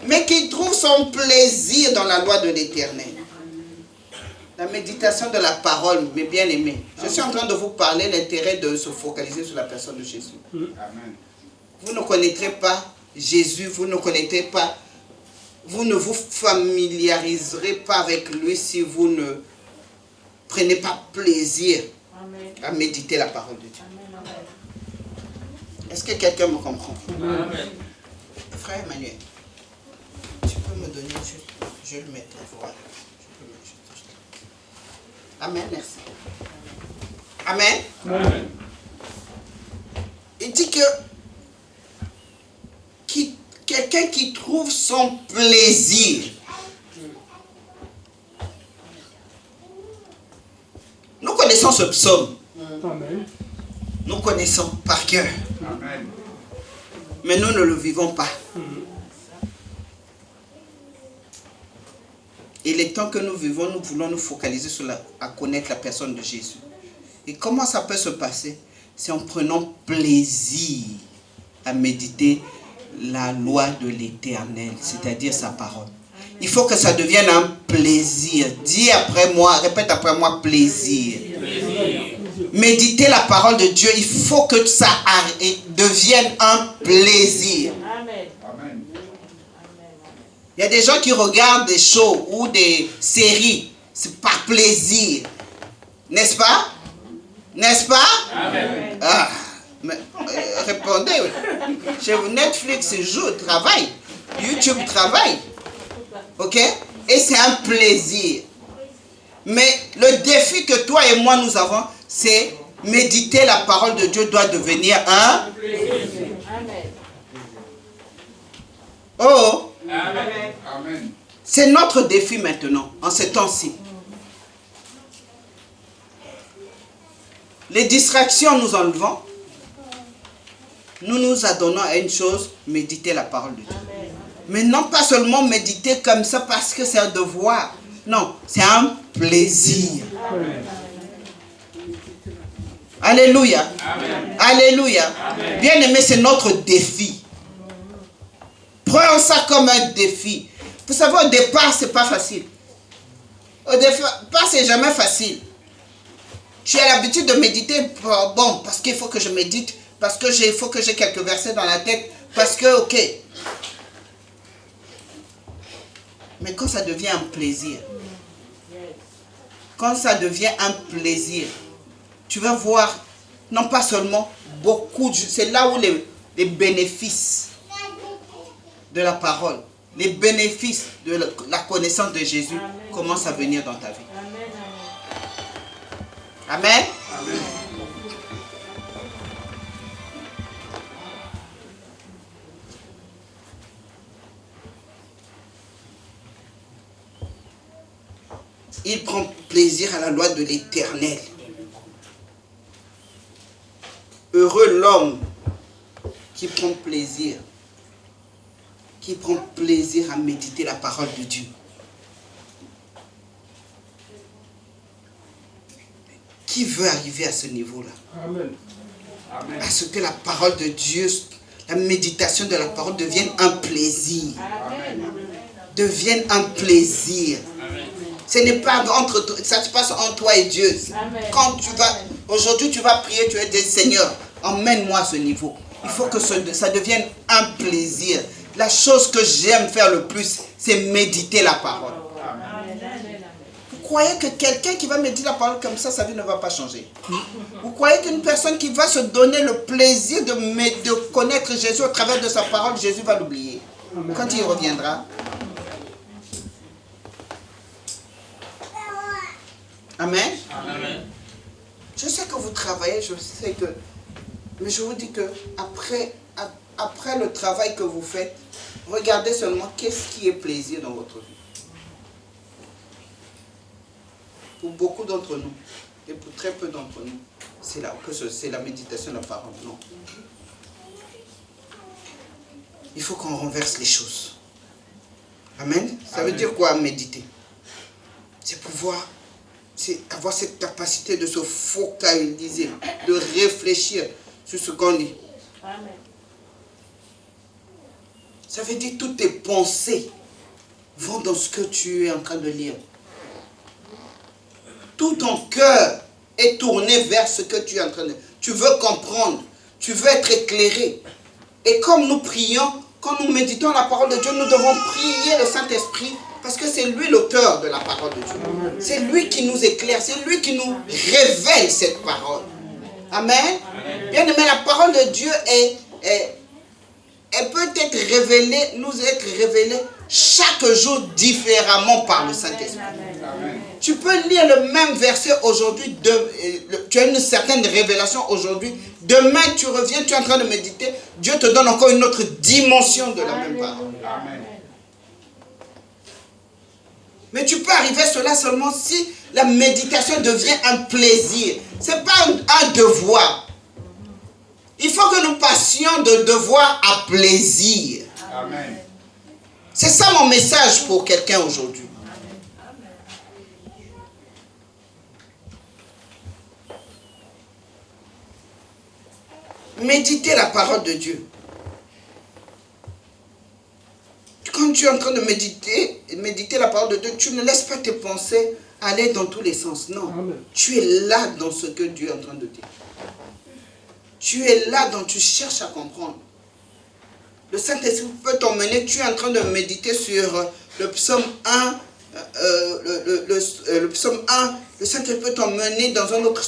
Speaker 1: mais qui trouve son plaisir dans la loi de l'Éternel. La méditation de la parole, mes bien-aimés. Je suis en train de vous parler l'intérêt de se focaliser sur la personne de Jésus.
Speaker 4: Amen.
Speaker 1: Vous ne connaîtrez pas Jésus, vous ne connaîtrez pas, vous ne vous familiariserez pas avec lui si vous ne prenez pas plaisir à méditer la parole de Dieu. Est-ce que quelqu'un me comprend?
Speaker 4: Amen.
Speaker 1: Frère Emmanuel, tu peux me donner juste, je le mettrai, voilà. Amen, merci. Amen.
Speaker 4: Amen.
Speaker 1: Il dit que quelqu'un qui trouve son plaisir. Nous connaissons ce psaume.
Speaker 2: Amen.
Speaker 1: Nous connaissons par cœur.
Speaker 4: Amen.
Speaker 1: Mais nous ne le vivons pas. Et les temps que nous vivons, nous voulons nous focaliser sur à connaître la personne de Jésus. Et comment ça peut se passer? C'est en prenant plaisir à méditer la loi de l'Éternel, c'est-à-dire sa parole. Il faut que ça devienne un plaisir. Dis après moi, répète après moi, plaisir. Méditer la parole de Dieu, il faut que ça devienne un plaisir.
Speaker 3: Amen.
Speaker 4: Amen.
Speaker 1: Il y a des gens qui regardent des shows ou des séries, c'est par plaisir. N'est-ce pas? N'est-ce pas?
Speaker 4: Amen.
Speaker 1: Ah, mais, répondez. Chez vous, Netflix joue, travaille. YouTube travaille. Ok? Et c'est un plaisir. Mais le défi que toi et moi nous avons, c'est méditer la parole de Dieu doit devenir un
Speaker 3: Amen.
Speaker 1: Oh!
Speaker 4: Amen. Amen.
Speaker 1: C'est notre défi maintenant, en ces temps-ci. Les distractions nous enlevons. Nous nous adonnons à une chose, méditer la parole de Dieu. Mais non pas seulement méditer comme ça parce que c'est un devoir. Non, c'est un plaisir. Alléluia.
Speaker 4: Amen.
Speaker 1: Alléluia. Bien aimé, c'est notre défi. Prenons ça comme un défi. Vous savez, au départ, c'est pas facile. Au départ, c'est jamais facile. Tu as l'habitude de méditer, bon, parce qu'il faut que je médite, parce que il faut que j'ai quelques versets dans la tête, parce que, ok. Mais quand ça devient un plaisir, quand ça devient un plaisir, tu vas voir, non pas seulement beaucoup, c'est là où les bénéfices de la parole, les bénéfices de la connaissance de Jésus commencent à venir dans ta vie. Amen.
Speaker 4: Amen.
Speaker 1: Il prend plaisir à la loi de l'Éternel. Heureux l'homme qui prend plaisir à méditer la parole de Dieu. Qui veut arriver à ce niveau-là?
Speaker 2: Amen.
Speaker 4: Amen.
Speaker 1: À ce que la parole de Dieu, la méditation de la parole devienne un plaisir. Devienne un plaisir. Ce n'est pas entre toi, ça se passe entre toi et Dieu. Quand tu vas, aujourd'hui tu vas prier, tu vas dire Seigneur, emmène-moi à ce niveau. Il faut que ça devienne un plaisir. La chose que j'aime faire le plus, c'est méditer la parole. Vous croyez que quelqu'un qui va méditer la parole comme ça, sa vie ne va pas changer? Vous croyez qu'une personne qui va se donner le plaisir de connaître Jésus au travers de sa parole, Jésus va l'oublier quand il reviendra? Amen.
Speaker 4: Amen.
Speaker 1: que vous travaillez, je sais que... Mais je vous dis que après le travail que vous faites, regardez seulement qu'est-ce qui est plaisir dans votre vie. Pour beaucoup d'entre nous, et pour très peu d'entre nous, c'est la méditation de la parole. Non. Il faut qu'on renverse les choses. Amen. Ça veut dire quoi, méditer? C'est pouvoir, c'est avoir cette capacité de se focaliser, de réfléchir sur ce qu'on lit.
Speaker 3: Amen.
Speaker 1: Ça veut dire que toutes tes pensées vont dans ce que tu es en train de lire. Tout ton cœur est tourné vers ce que tu es en train de lire. Tu veux comprendre, tu veux être éclairé. Et comme nous prions, quand nous méditons la parole de Dieu, nous devons prier le Saint-Esprit parce que c'est lui l'auteur de la parole de Dieu. C'est lui qui nous éclaire, c'est lui qui nous révèle cette parole. Amen. Bien aimé, la parole de Dieu elle peut être révélée, nous être révélée chaque jour différemment par le Saint-Esprit. Tu peux lire le même verset aujourd'hui, tu as une certaine révélation aujourd'hui, demain tu reviens, tu es en train de méditer, Dieu te donne encore une autre dimension de la même parole.
Speaker 4: Amen.
Speaker 1: Mais tu peux arriver à cela seulement si la méditation devient un plaisir. Ce n'est pas un devoir. Il faut que nous passions de devoir à plaisir.
Speaker 4: Amen.
Speaker 1: C'est ça mon message pour quelqu'un aujourd'hui. Méditer la parole de Dieu. Quand tu es en train de méditer la parole de Dieu, tu ne laisses pas tes pensées aller dans tous les sens. Non. Amen. Tu es là dans ce que Dieu est en train de dire. Tu es là dont tu cherches à comprendre. Le Saint-Esprit peut t'emmener, tu es en train de méditer sur le psaume 1, le psaume 1, le Saint-Esprit peut t'emmener dans un autre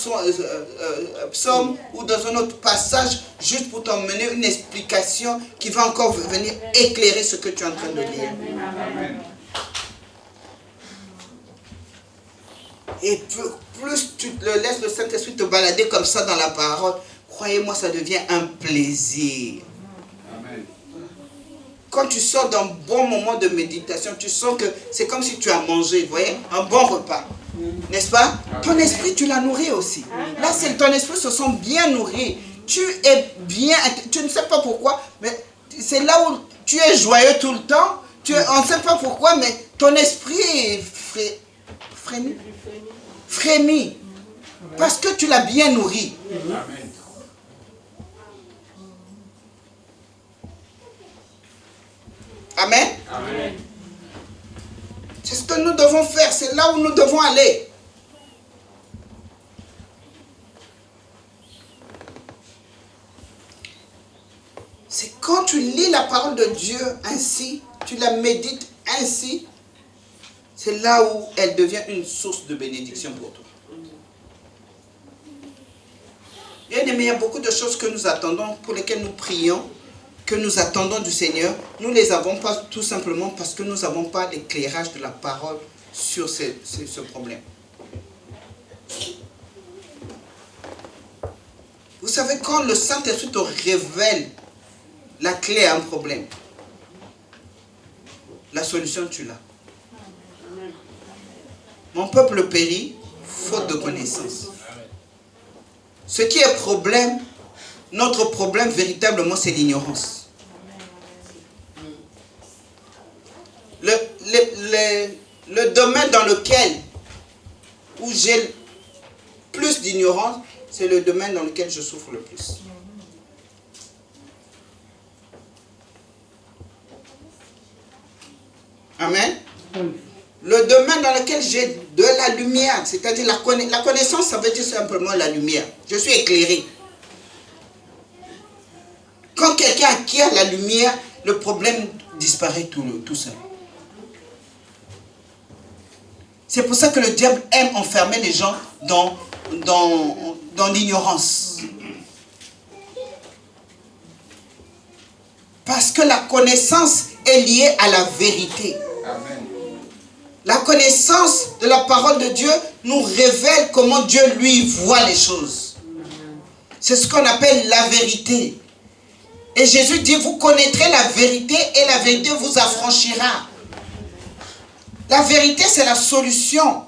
Speaker 1: psaume ou dans un autre passage, juste pour t'emmener une explication qui va encore venir éclairer ce que tu es en train de lire.
Speaker 4: Amen.
Speaker 1: Et plus tu laisses le Saint-Esprit te balader comme ça dans la parole, croyez-moi, ça devient un plaisir.
Speaker 4: Amen.
Speaker 1: Quand tu sors d'un bon moment de méditation, tu sens que c'est comme si tu as mangé, vous voyez, un bon repas. N'est-ce pas? Ton esprit, tu l'as nourri aussi. Là, ton esprit se sent bien nourri. Tu es bien, tu ne sais pas pourquoi, mais c'est là où tu es joyeux tout le temps. On ne sait pas pourquoi, mais ton esprit frémit. Parce que tu l'as bien nourri.
Speaker 4: Amen.
Speaker 1: Amen.
Speaker 4: Amen.
Speaker 1: C'est ce que nous devons faire, c'est là où nous devons aller. C'est quand tu lis la parole de Dieu ainsi, tu la médites ainsi, c'est là où elle devient une source de bénédiction pour toi. Bien aimé, il y a beaucoup de choses que nous attendons, pour lesquelles nous prions, que nous attendons du Seigneur. Nous ne les avons pas tout simplement parce que nous n'avons pas l'éclairage de la parole sur ce problème. Vous savez, quand le Saint-Esprit te révèle la clé à un problème, la solution tu l'as. Mon peuple périt faute de connaissance. Ce qui est problème, notre problème véritablement, c'est l'ignorance. Le domaine dans lequel où j'ai plus d'ignorance, c'est le domaine dans lequel je souffre le plus. Amen. Le domaine dans lequel j'ai de la lumière, c'est-à-dire la connaissance, ça veut dire simplement la lumière. Je suis éclairé. Quand quelqu'un acquiert la lumière, le problème disparaît tout seul. C'est pour ça que le diable aime enfermer les gens dans l'ignorance. Parce que la connaissance est liée à la vérité.
Speaker 4: Amen.
Speaker 1: La connaissance de la parole de Dieu nous révèle comment Dieu, lui, voit les choses. C'est ce qu'on appelle la vérité. Et Jésus dit, vous connaîtrez la vérité et la vérité vous affranchira. La vérité, c'est la solution.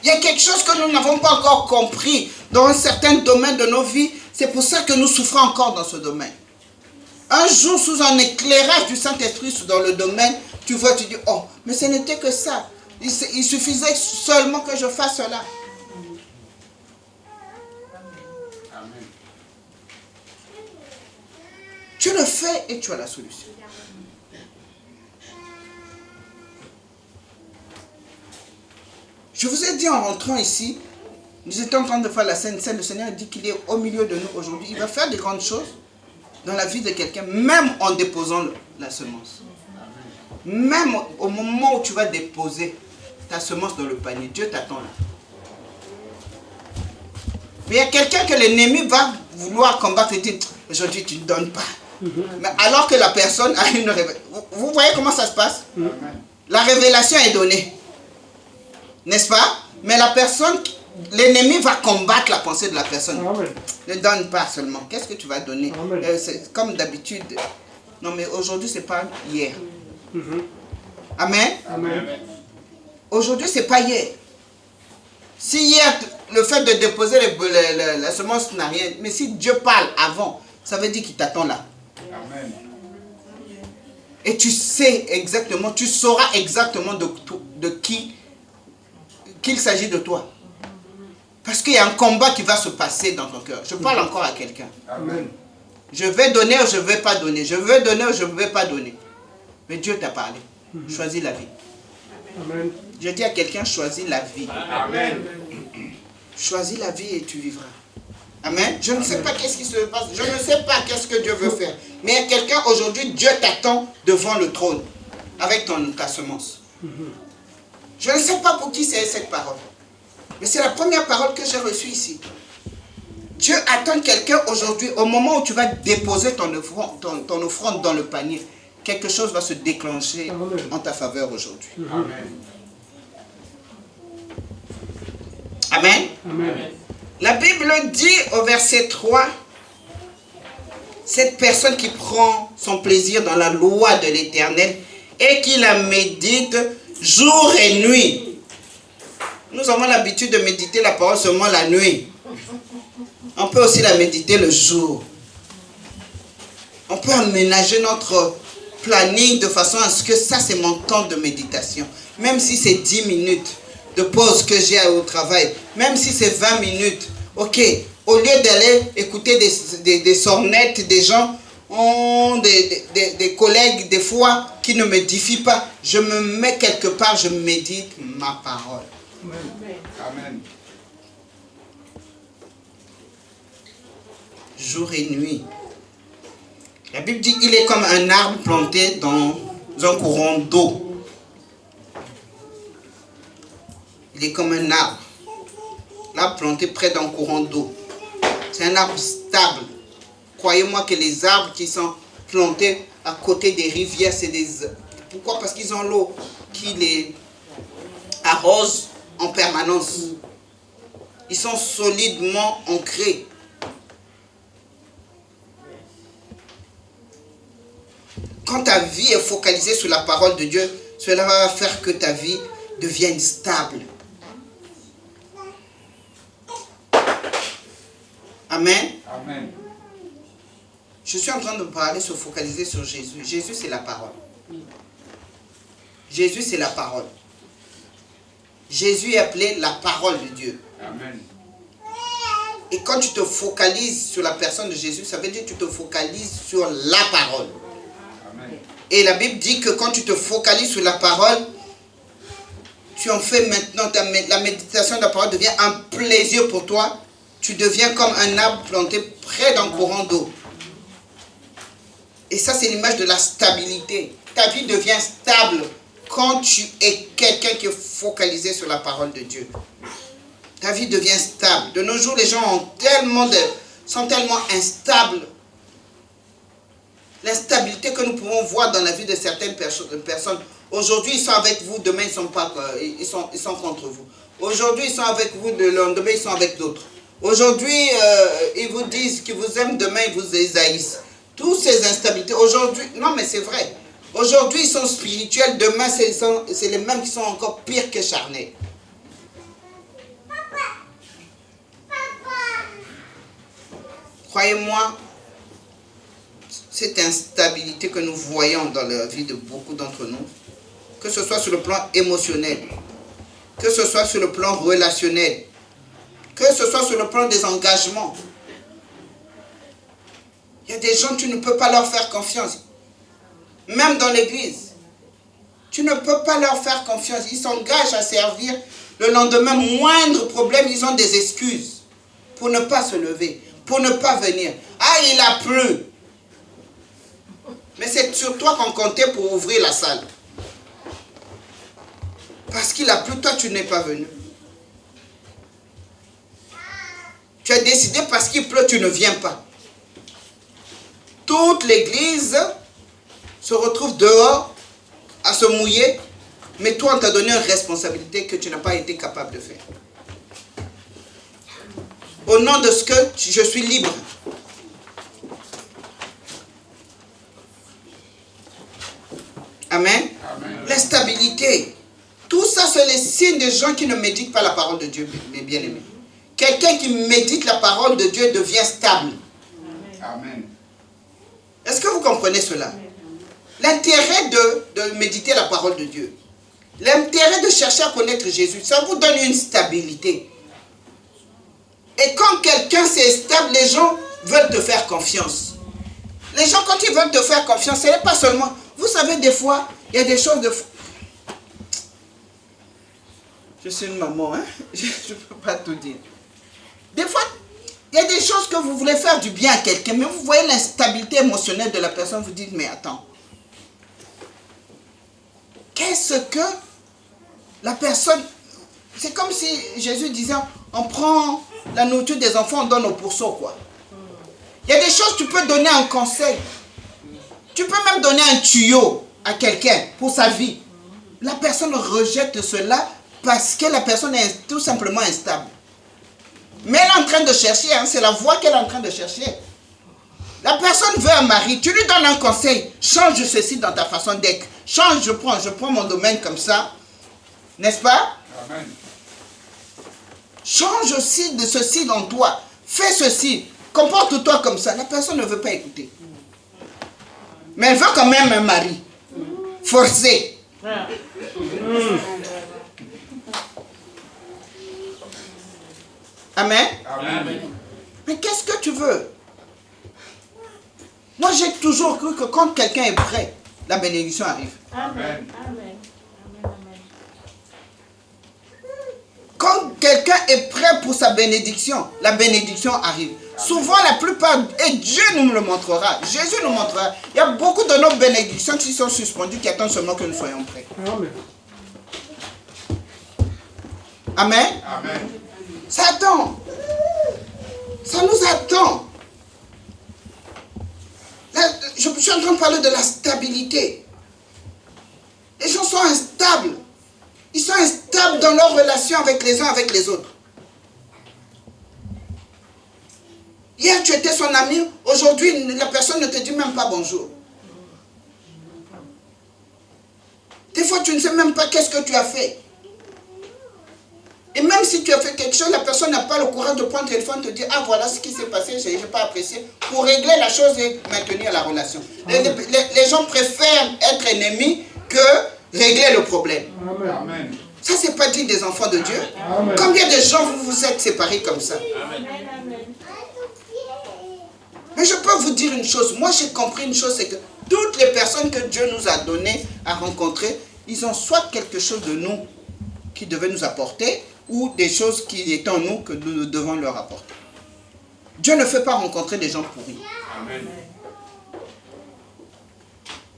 Speaker 1: Il y a quelque chose que nous n'avons pas encore compris dans un certain domaine de nos vies. C'est pour ça que nous souffrons encore dans ce domaine. Un jour, sous un éclairage du Saint-Esprit dans le domaine, tu vois, tu dis, oh, mais ce n'était que ça. Il suffisait seulement que je fasse cela.
Speaker 4: Amen.
Speaker 1: Tu le fais et tu as la solution. Je vous ai dit en rentrant ici, nous étions en train de faire la Sainte Seine. Le Seigneur dit qu'il est au milieu de nous aujourd'hui. Il va faire de grandes choses dans la vie de quelqu'un, même en déposant la semence. Même au moment où tu vas déposer ta semence dans le panier, Dieu t'attend là. Mais il y a quelqu'un que l'ennemi va vouloir combattre et dire, aujourd'hui tu ne donnes pas. Mais alors que la personne a une révélation. Vous voyez comment ça se passe? La révélation est donnée. N'est-ce pas? Mais la personne, l'ennemi va combattre la pensée de la personne.
Speaker 2: Amen.
Speaker 1: Ne donne pas seulement. Qu'est-ce que tu vas donner? C'est comme d'habitude. Non mais aujourd'hui c'est pas hier. Amen.
Speaker 2: Amen.
Speaker 1: Aujourd'hui c'est pas hier. Si hier le fait de déposer la semence n'a rien, mais si Dieu parle avant, ça veut dire qu'il t'attend là.
Speaker 4: Amen.
Speaker 1: Et tu sais exactement, tu sauras exactement de qui qu'il s'agit de toi. Parce qu'il y a un combat qui va se passer dans ton cœur. Je parle encore à quelqu'un.
Speaker 4: Amen.
Speaker 1: Je vais donner ou je ne vais pas donner. Je veux donner ou je ne vais pas donner. Mais Dieu t'a parlé. Choisis la vie.
Speaker 2: Amen.
Speaker 1: Je dis à quelqu'un, choisis la vie.
Speaker 4: Amen.
Speaker 1: Choisis la vie et tu vivras. Amen. Je ne sais pas qu'est-ce qui se passe. Je ne sais pas qu'est-ce que Dieu veut faire. Mais il y a quelqu'un aujourd'hui, Dieu t'attend devant le trône. Avec ta semence. Je ne sais pas pour qui c'est cette parole. Mais c'est la première parole que j'ai reçue ici. Dieu attend quelqu'un aujourd'hui, au moment où tu vas déposer ton offrande dans le panier, quelque chose va se déclencher en ta faveur aujourd'hui.
Speaker 4: Amen.
Speaker 1: Amen.
Speaker 2: Amen.
Speaker 1: La Bible dit au verset 3, cette personne qui prend son plaisir dans la loi de l'Éternel et qui la médite jour et nuit. Nous avons l'habitude de méditer la parole seulement la nuit. On peut aussi la méditer le jour. On peut aménager notre planning de façon à ce que ça c'est mon temps de méditation. Même si c'est 10 minutes de pause que j'ai au travail. Même si c'est 20 minutes. Ok, au lieu d'aller écouter des sornettes, des gens, des collègues des fois qui ne m'édifient pas, je me mets quelque part, je médite ma parole.
Speaker 4: Amen.
Speaker 1: Jour et nuit. La Bible dit il est comme un arbre planté dans un courant d'eau. Il est comme un arbre. L'arbre planté près d'un courant d'eau. C'est un arbre stable. Croyez-moi que les arbres qui sont plantés à côté des rivières, c'est des... Pourquoi? Parce qu'ils ont l'eau qui les arrose en permanence. Ils sont solidement ancrés. Quand ta vie est focalisée sur la parole de Dieu, cela va faire que ta vie devienne stable. Amen.
Speaker 4: Amen.
Speaker 1: Je suis en train de parler, se focaliser sur Jésus. Jésus, c'est la parole. Jésus, c'est la parole. Jésus est appelé la parole de Dieu.
Speaker 4: Amen.
Speaker 1: Et quand tu te focalises sur la personne de Jésus, ça veut dire que tu te focalises sur la parole.
Speaker 4: Amen.
Speaker 1: Et la Bible dit que quand tu te focalises sur la parole, tu en fais maintenant, la méditation de la parole devient un plaisir pour toi. Tu deviens comme un arbre planté près d'un courant d'eau. Et ça, c'est l'image de la stabilité. Ta vie devient stable quand tu es quelqu'un qui est focalisé sur la parole de Dieu. Ta vie devient stable. De nos jours, les gens sont tellement instables. L'instabilité que nous pouvons voir dans la vie de certaines personnes. Aujourd'hui, ils sont avec vous, demain, ils sont contre vous. Aujourd'hui, ils sont avec vous, le lendemain, ils sont avec d'autres. Aujourd'hui, ils vous disent qu'ils vous aiment, demain ils vous haïssent. Toutes ces instabilités, aujourd'hui, non mais c'est vrai. Aujourd'hui, ils sont spirituels, demain, c'est les mêmes qui sont encore pires que charnels. Croyez-moi, cette instabilité que nous voyons dans la vie de beaucoup d'entre nous, que ce soit sur le plan émotionnel, que ce soit sur le plan relationnel, que ce soit sur le plan des engagements. Il y a des gens, tu ne peux pas leur faire confiance. Même dans l'église, tu ne peux pas leur faire confiance. Ils s'engagent à servir. Le lendemain, moindre problème, ils ont des excuses pour ne pas se lever, pour ne pas venir. Ah, il a plu. Mais c'est sur toi qu'on comptait pour ouvrir la salle. Parce qu'il a plu, toi, tu n'es pas venu. Tu as décidé parce qu'il pleut, tu ne viens pas. Toute l'église se retrouve dehors à se mouiller, mais toi, on t'a donné une responsabilité que tu n'as pas été capable de faire. Au nom de ce que je suis libre. Amen. Amen. L'instabilité. Tout ça, c'est les signes des gens qui ne méditent pas la parole de Dieu, mes bien-aimés. Quelqu'un qui médite la parole de Dieu devient stable.
Speaker 4: Amen.
Speaker 1: Est-ce que vous comprenez cela? L'intérêt de méditer la parole de Dieu, l'intérêt de chercher à connaître Jésus, ça vous donne une stabilité. Et quand quelqu'un c'est stable, les gens veulent te faire confiance. Les gens, quand ils veulent te faire confiance, ce n'est pas seulement... Vous savez, des fois, il y a des choses de... Je suis une maman, hein? Je ne peux pas tout dire. Des fois, il y a des choses que vous voulez faire du bien à quelqu'un, mais vous voyez l'instabilité émotionnelle de la personne, vous dites, mais attends. Qu'est-ce que la personne... C'est comme si Jésus disait, on prend la nourriture des enfants, on donne aux pourceaux, quoi. Il y a des choses, tu peux donner un conseil. Tu peux même donner un tuyau à quelqu'un pour sa vie. La personne rejette cela parce que la personne est tout simplement instable. Mais elle est en train de chercher, hein, c'est la voie qu'elle est en train de chercher. La personne veut un mari, tu lui donnes un conseil, change ceci dans ta façon d'être. Change, je prends mon domaine comme ça. N'est-ce pas?
Speaker 4: Amen.
Speaker 1: Change aussi de ceci dans toi. Fais ceci. Comporte-toi comme ça. La personne ne veut pas écouter. Mais elle veut quand même un mari. Forcé. Amen.
Speaker 4: Amen.
Speaker 1: Mais qu'est-ce que tu veux? Moi, j'ai toujours cru que quand quelqu'un est prêt, la bénédiction arrive.
Speaker 4: Amen.
Speaker 3: Amen.
Speaker 1: Quand quelqu'un est prêt pour sa bénédiction, la bénédiction arrive. Souvent, la plupart, et Dieu nous le montrera, Jésus nous montrera, il y a beaucoup de nos bénédictions qui sont suspendues, qui attendent seulement que nous soyons prêts.
Speaker 2: Amen.
Speaker 1: Amen.
Speaker 4: Amen.
Speaker 1: Ça attend. Ça nous attend. Là, je suis en train de parler de la stabilité. Les gens sont instables. Ils sont instables dans leur relation avec les uns avec les autres. Hier, tu étais son ami. Aujourd'hui, la personne ne te dit même pas bonjour. Des fois, tu ne sais même pas qu'est-ce que tu as fait. Et même si tu as fait quelque chose, la personne n'a pas le courage de prendre le téléphone et te dire « Ah, voilà ce qui s'est passé, je n'ai pas apprécié » pour régler la chose et maintenir la relation. Les gens préfèrent être ennemis que régler le problème.
Speaker 2: Amen.
Speaker 4: Amen.
Speaker 1: Ça, c'est pas digne des enfants de Dieu.
Speaker 2: Amen.
Speaker 1: Combien de gens vous vous êtes séparés comme ça? Mais je peux vous dire une chose. Moi, j'ai compris une chose, c'est que toutes les personnes que Dieu nous a données à rencontrer, ils ont soit quelque chose de nous qui devait nous apporter, ou des choses qui étaient en nous que nous devons leur apporter. Dieu ne fait pas rencontrer des gens pourris.
Speaker 4: Amen.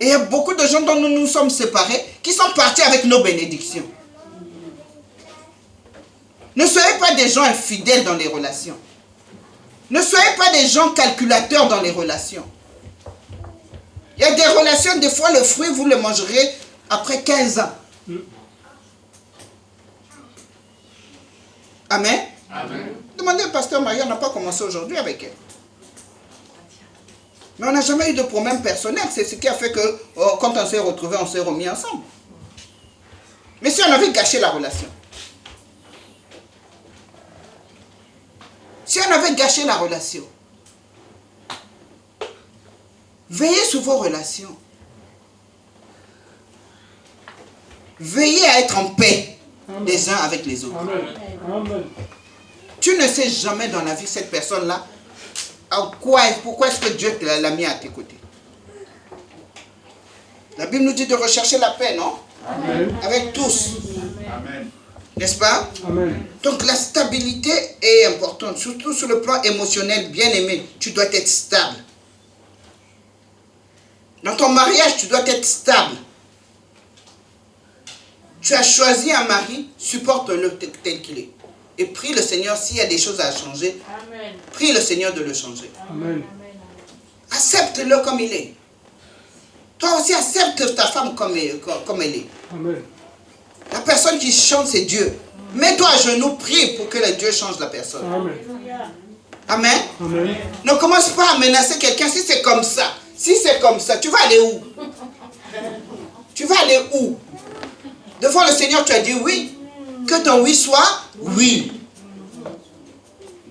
Speaker 1: Et il y a beaucoup de gens dont nous nous sommes séparés qui sont partis avec nos bénédictions. Ne soyez pas des gens infidèles dans les relations. Ne soyez pas des gens calculateurs dans les relations. Il y a des relations, des fois le fruit, vous le mangerez après 15 ans. Amen.
Speaker 4: Amen.
Speaker 1: Demandez au pasteur Marie, on n'a pas commencé aujourd'hui avec elle. Mais on n'a jamais eu de problème personnel. C'est ce qui a fait que quand on s'est retrouvés, on s'est remis ensemble. Mais si on avait gâché la relation, veillez sur vos relations. Veillez à être en paix les uns avec les autres.
Speaker 2: Amen. Amen.
Speaker 1: Tu ne sais jamais dans la vie cette personne-là, pourquoi est-ce que Dieu l'a mis à tes côtés. La Bible nous dit de rechercher la paix, non?
Speaker 2: Amen.
Speaker 1: Avec tous.
Speaker 4: Amen.
Speaker 1: N'est-ce pas?
Speaker 2: Amen.
Speaker 1: Donc la stabilité est importante, surtout sur le plan émotionnel, bien aimé. Tu dois être stable. Dans ton mariage, tu dois être stable. Tu as choisi un mari, supporte-le tel qu'il est. Et prie le Seigneur, s'il y a des choses à changer,
Speaker 3: Amen.
Speaker 1: prie le Seigneur de le changer.
Speaker 2: Amen.
Speaker 1: Accepte-le comme il est. Toi aussi, accepte ta femme comme elle est.
Speaker 2: Amen.
Speaker 1: La personne qui chante, c'est Dieu. Mets-toi à genoux, prie pour que le Dieu change la personne.
Speaker 2: Amen.
Speaker 1: Amen.
Speaker 2: Amen.
Speaker 1: Ne commence pas à menacer quelqu'un si c'est comme ça. Si c'est comme ça, tu vas aller où? Tu vas aller où? Devant le Seigneur, tu as dit oui. Que ton oui soit oui.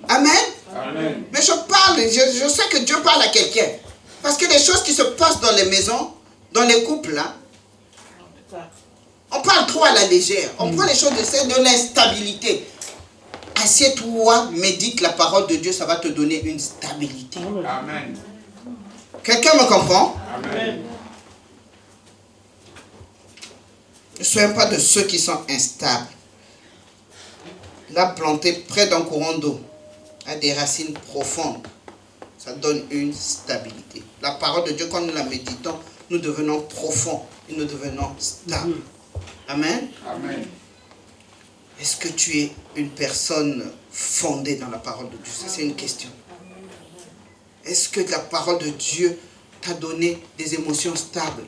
Speaker 1: Amen.
Speaker 4: Amen.
Speaker 1: Mais je parle, je sais que Dieu parle à quelqu'un. Parce que les choses qui se passent dans les maisons, dans les couples, là, on parle trop à la légère. On prend les choses de l'instabilité. Assieds-toi, médite la parole de Dieu, ça va te donner une stabilité.
Speaker 4: Amen.
Speaker 1: Quelqu'un me comprend?
Speaker 4: Amen.
Speaker 1: Ne soyons pas de ceux qui sont instables. Là, planté près d'un courant d'eau, a des racines profondes. Ça donne une stabilité. La parole de Dieu, quand nous la méditons, nous devenons profonds et nous devenons stables. Amen.
Speaker 4: Amen.
Speaker 1: Est-ce que tu es une personne fondée dans la parole de Dieu? Ça, c'est une question. Est-ce que la parole de Dieu t'a donné des émotions stables?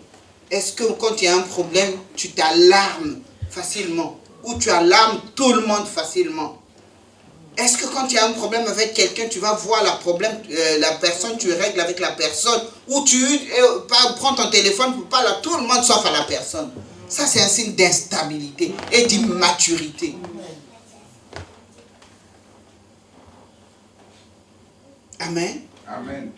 Speaker 1: Est-ce que quand il y a un problème, tu t'alarmes facilement? Ou tu alarmes tout le monde facilement? Est-ce que quand il y a un problème avec quelqu'un, tu vas voir la personne, tu règles avec la personne? Ou tu prends ton téléphone pour parler à tout le monde sauf à la personne? Ça, c'est un signe d'instabilité et d'immaturité. Amen.
Speaker 4: Amen.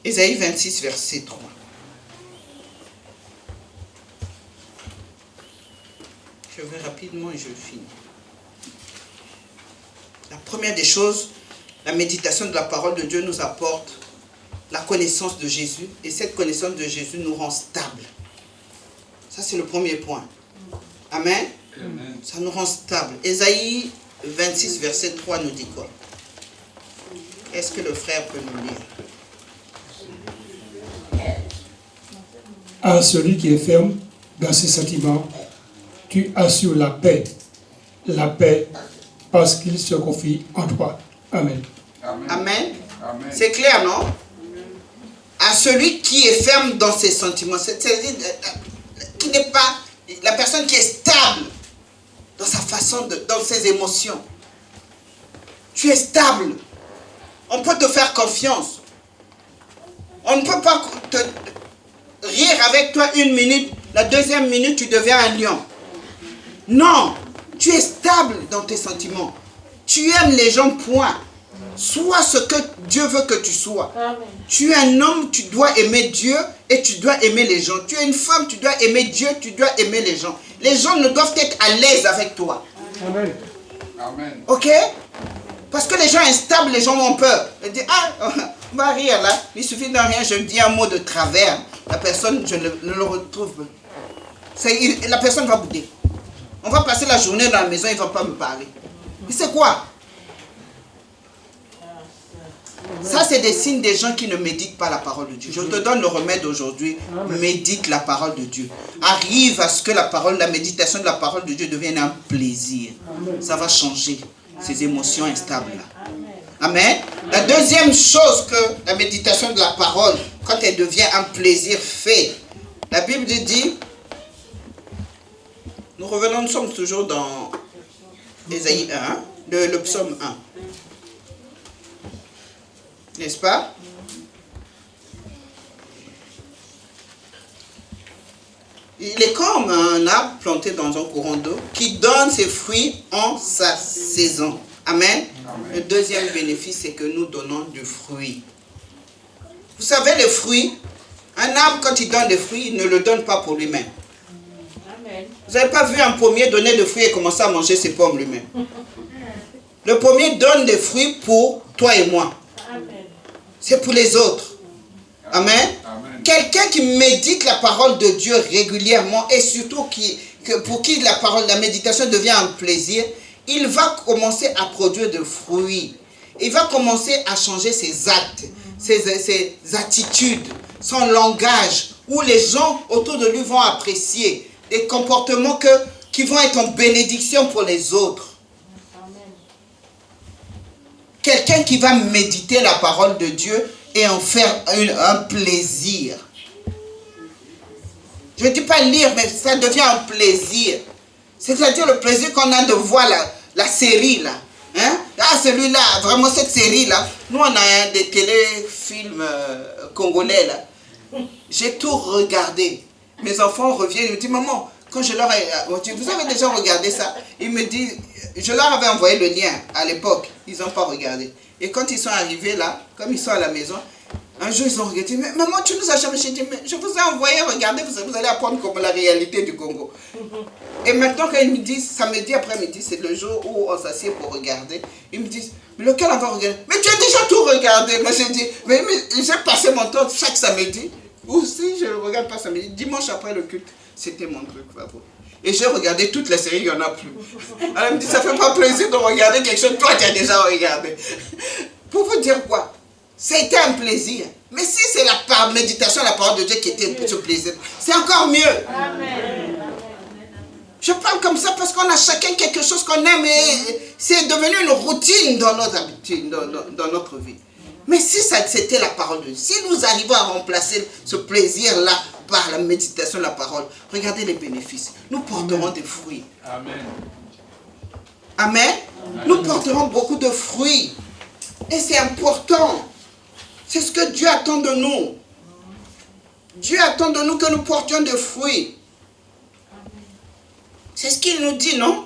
Speaker 1: Ésaïe 26, verset 3. Je vais rapidement et je finis. La première des choses, la méditation de la parole de Dieu nous apporte la connaissance de Jésus. Et cette connaissance de Jésus nous rend stables. Ça, c'est le premier point. Amen.
Speaker 4: Amen.
Speaker 1: Ça nous rend stables. Ésaïe 26, verset 3 nous dit quoi? Est-ce que le frère peut nous lire?
Speaker 2: À celui qui est ferme dans ses sentiments, tu assures la paix parce qu'il se confie en toi. Amen.
Speaker 4: Amen.
Speaker 1: Amen.
Speaker 4: Amen.
Speaker 1: C'est clair, non? À celui qui est ferme dans ses sentiments, c'est-à-dire qui n'est pas la personne qui est stable dans sa façon dans ses émotions. Tu es stable. On peut te faire confiance. On ne peut pas rire avec toi une minute, la deuxième minute tu deviens un lion. Non, tu es stable dans tes sentiments. Tu aimes les gens, point. Sois ce que Dieu veut que tu sois.
Speaker 3: Amen.
Speaker 1: Tu es un homme, tu dois aimer Dieu et tu dois aimer les gens. Tu es une femme, tu dois aimer Dieu, tu dois aimer les gens. Les gens ne doivent être à l'aise avec toi.
Speaker 2: Amen.
Speaker 4: Amen.
Speaker 1: Ok? Parce que les gens instables, les gens ont peur. Ils disent, ah, on va rire là. Il suffit de rien, je dis un mot de travers. La personne, je ne le retrouve pas. La personne va bouder. On va passer la journée dans la maison, il ne va pas me parler. Et c'est quoi? Ça, c'est des signes des gens qui ne méditent pas la parole de Dieu. Je te donne le remède aujourd'hui. Médite la parole de Dieu. Arrive à ce que la méditation de la parole de Dieu devienne un plaisir. Ça va changer ces émotions instables là. Amen. La deuxième chose que la méditation de la parole, quand elle devient un plaisir fait, La Bible dit, nous revenons, nous sommes toujours dans Ésaïe 1, le psaume 1. N'est-ce pas? Il est comme un arbre planté dans un courant d'eau qui donne ses fruits en sa saison. Amen. Amen. Le deuxième bénéfice, c'est que nous donnons du fruit. Vous savez, les fruits, un arbre, quand il donne des fruits, il ne le donne pas pour lui-même. Vous n'avez pas vu un pommier donner des fruits et commencer à manger ses pommes lui-même. Le pommier donne des fruits pour toi et moi. C'est pour les autres. Amen. Amen. Quelqu'un qui médite la parole de Dieu régulièrement et surtout pour qui la méditation devient un plaisir, il va commencer à produire des fruits. Il va commencer à changer ses actes, ses attitudes, son langage, où les gens autour de lui vont apprécier des comportements qui vont être en bénédiction pour les autres. Quelqu'un qui va méditer la parole de Dieu et en faire un plaisir. Je ne dis pas lire, mais ça devient un plaisir. C'est-à-dire le plaisir qu'on a de voir la série là. Hein? Ah, celui-là, vraiment cette série-là. Nous, on a des téléfilms congolais là. J'ai tout regardé. Mes enfants reviennent, ils me disent, maman, quand je leur ai... Vous avez déjà regardé ça? Ils me disent, je leur avais envoyé le lien à l'époque. Ils n'ont pas regardé. Et quand ils sont arrivés là, comme ils sont à la maison, un jour ils ont regardé. Mais maman, tu nous as jamais dit, mais je vous ai envoyé, regardez, vous allez apprendre comme la réalité du Congo. Et maintenant quand ils me disent, samedi après-midi, c'est le jour où on s'assied pour regarder, ils me disent, mais lequel on va regarder? Mais tu as déjà tout regardé. Moi j'ai dit, mais j'ai passé mon temps chaque samedi. Ou si je ne regarde pas samedi, dimanche après le culte, c'était mon truc. Et j'ai regardé toutes les séries, il n'y en a plus. Alors elle me dit, ça ne fait pas plaisir de regarder quelque chose, toi tu as déjà regardé. Pour vous dire quoi? Ça a été un plaisir. Mais si c'est la méditation, la parole de Dieu qui était ce plaisir, c'est encore mieux. Amen. Je parle comme ça parce qu'on a chacun quelque chose qu'on aime et c'est devenu une routine dans notre habitude, dans notre vie. Mais si c'était la parole de Dieu, si nous arrivons à remplacer ce plaisir-là par la méditation de la parole, regardez les bénéfices. Nous porterons des fruits. Amen. Amen. Nous porterons beaucoup de fruits. Et c'est important. C'est ce que Dieu attend de nous. Dieu attend de nous que nous portions des fruits. C'est ce qu'il nous dit, non?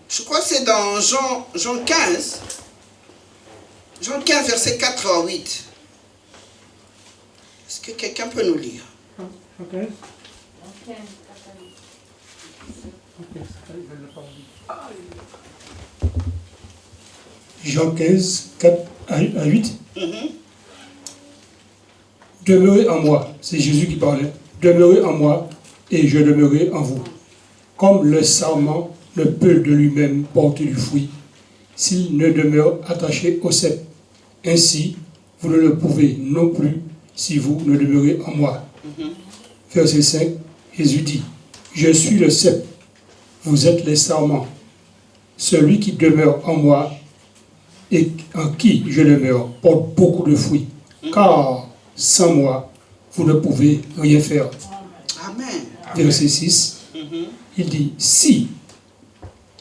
Speaker 1: Je crois que c'est dans Jean 15. Jean 15, verset 4 à 8. Est-ce que quelqu'un peut nous lire? Jean 15.
Speaker 2: Jean 15, 4 à 8. Demeurez en moi, c'est Jésus qui parlait. Demeurez en moi et je demeurerai en vous. Comme le sarment ne peut de lui-même porter du fruit s'il ne demeure attaché au cep. Ainsi, vous ne le pouvez non plus si vous ne demeurez en moi. Verset 5, Jésus dit, je suis le cep, vous êtes les sarments. Celui qui demeure en moi et en qui je demeure porte beaucoup de fruits, car sans moi, vous ne pouvez rien faire.
Speaker 1: Amen.
Speaker 2: Verset 6, il dit, si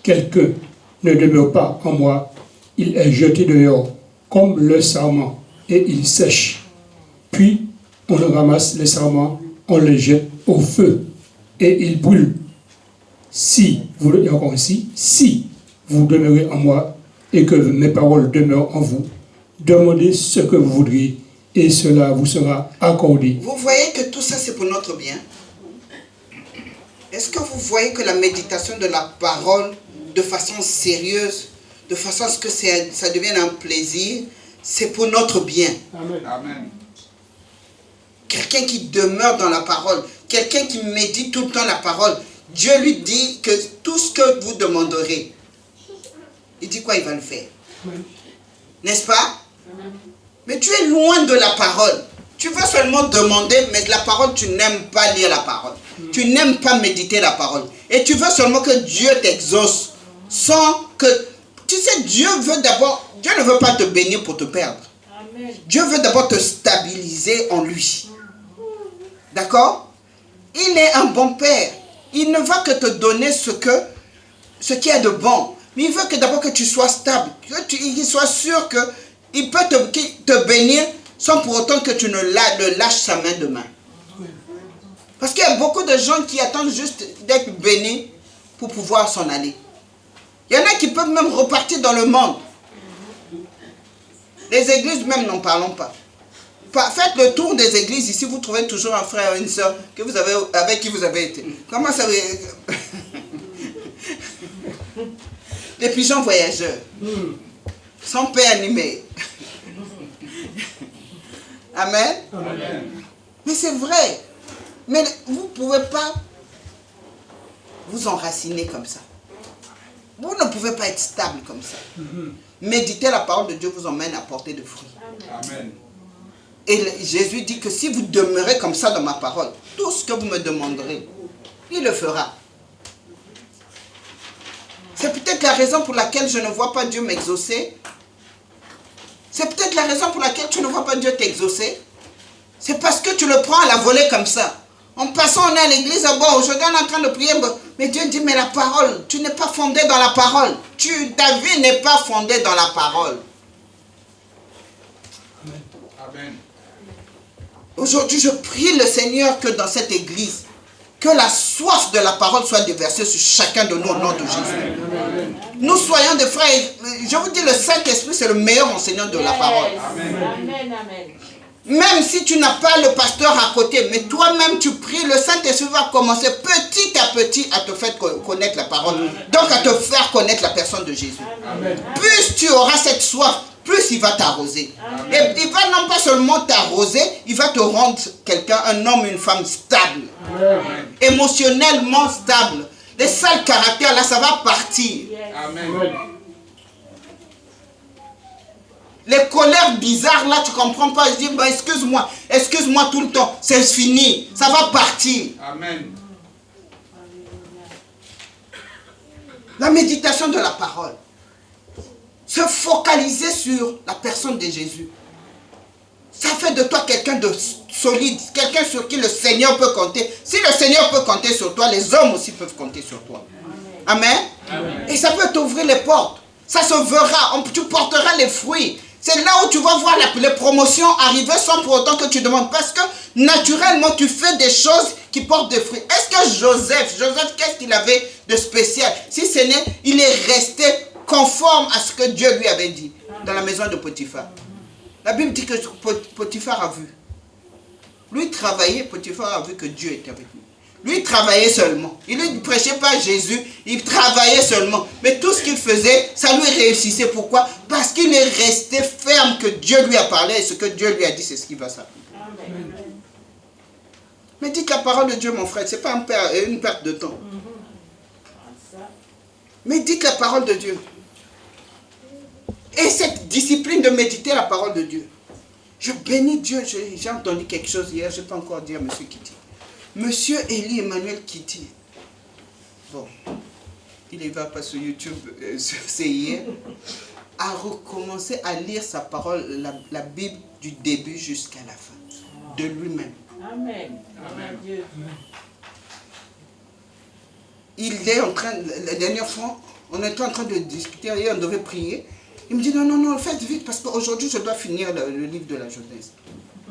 Speaker 2: quelqu'un ne demeure pas en moi, il est jeté dehors comme le sarment et il sèche. Puis on ramasse les sarments, on les jette au feu et ils brûlent. Si vous demeurez en moi et que mes paroles demeurent en vous, demandez ce que vous voudriez et cela vous sera accordé.
Speaker 1: Vous voyez que tout ça c'est pour notre bien. Est-ce que vous voyez que la méditation de la parole de façon sérieuse, de façon à ce que ça devienne un plaisir, c'est pour notre bien.
Speaker 4: Amen. Amen.
Speaker 1: Quelqu'un qui demeure dans la parole, quelqu'un qui médite tout le temps la parole, Dieu lui dit que tout ce que vous demanderez, il dit quoi? Il va le faire. N'est-ce pas? Mais tu es loin de la parole. Tu veux seulement demander, mais la parole, tu n'aimes pas lire la parole. Tu n'aimes pas méditer la parole. Et tu veux seulement que Dieu t'exauce sans que... Tu sais, Dieu ne veut pas te bénir pour te perdre. Amen. Dieu veut d'abord te stabiliser en lui. D'accord? Il est un bon père. Il ne va que te donner ce qui est de bon. Mais il veut que d'abord que tu sois stable, qu'il soit sûr qu'il peut te bénir sans pour autant que tu ne lâches sa main de main. Parce qu'il y a beaucoup de gens qui attendent juste d'être bénis pour pouvoir s'en aller. Il y en a qui peuvent même repartir dans le monde. Les églises même, n'en parlons pas. Faites le tour des églises, ici vous trouvez toujours un frère ou une soeur avec qui vous avez été. Comment ça va? Des pigeons voyageurs. Sans père ni mère. Amen. Amen. Mais c'est vrai. Mais vous ne pouvez pas vous enraciner comme ça. Vous ne pouvez pas être stable comme ça. Méditer la parole de Dieu vous emmène à porter de fruits.
Speaker 4: Amen.
Speaker 1: Et Jésus dit que si vous demeurez comme ça dans ma parole, tout ce que vous me demanderez, il le fera. C'est peut-être la raison pour laquelle je ne vois pas Dieu m'exaucer. C'est peut-être la raison pour laquelle tu ne vois pas Dieu t'exaucer. C'est parce que tu le prends à la volée comme ça. En passant, on est à l'église, bon, aujourd'hui on est en train de prier, mais Dieu dit, mais la parole, tu n'es pas fondé dans la parole. Ta vie n'est pas fondée dans la parole.
Speaker 4: Amen.
Speaker 1: Aujourd'hui, je prie le Seigneur que dans cette église, que la soif de la parole soit déversée sur chacun de nous au nom de Jésus. Amen. Nous soyons des frères. Je vous dis, le Saint-Esprit, c'est le meilleur enseignant de la parole.
Speaker 3: Amen. Amen. Amen.
Speaker 1: Même si tu n'as pas le pasteur à côté, mais toi-même tu pries, le Saint-Esprit va commencer petit à petit à te faire connaître la parole. Donc à te faire connaître la personne de Jésus.
Speaker 4: Amen.
Speaker 1: Plus tu auras cette soif, plus il va t'arroser. Et il va non pas seulement t'arroser, il va te rendre quelqu'un, un homme, une femme stable.
Speaker 4: Amen.
Speaker 1: Émotionnellement stable. Les sales caractères, là, ça va partir.
Speaker 4: Amen.
Speaker 1: Les colères bizarres, là, tu ne comprends pas. Je dis, bah, excuse-moi tout le temps. C'est fini. Ça va partir.
Speaker 4: Amen.
Speaker 1: La méditation de la parole. Se focaliser sur la personne de Jésus. Ça fait de toi quelqu'un de solide. Quelqu'un sur qui le Seigneur peut compter. Si le Seigneur peut compter sur toi, les hommes aussi peuvent compter sur toi. Amen. Amen. Et ça peut t'ouvrir les portes. Ça se verra. Tu porteras les fruits. C'est là où tu vas voir les promotions arriver sans pour autant que tu demandes. Parce que naturellement, tu fais des choses qui portent des fruits. Est-ce que Joseph, qu'est-ce qu'il avait de spécial? Si ce n'est, il est resté conforme à ce que Dieu lui avait dit dans la maison de Potiphar. La Bible dit que Potiphar a vu. Lui travaillait, Potiphar a vu que Dieu était avec lui. Lui, il travaillait seulement. Il ne prêchait pas Jésus, il travaillait seulement. Mais tout ce qu'il faisait, ça lui réussissait. Pourquoi? Parce qu'il est resté ferme que Dieu lui a parlé et ce que Dieu lui a dit, c'est ce qui va s'appliquer. Mais dites la parole de Dieu, mon frère, ce n'est pas une perte de temps. Mais dites la parole de Dieu. Et cette discipline de méditer la parole de Dieu. Je bénis Dieu. J'ai entendu quelque chose hier, je ne vais pas encore dire à M. Kitty. Monsieur Élie Emmanuel Kitty, bon, il ne va pas sur YouTube, c'est hier, a recommencé à lire sa parole, la Bible du début jusqu'à la fin, de lui-même.
Speaker 3: Amen. Amen. Dieu.
Speaker 1: Il est en train, la dernière fois, on était en train de discuter, hier on devait prier. Il me dit non, faites vite parce qu'aujourd'hui je dois finir le livre de la jeunesse.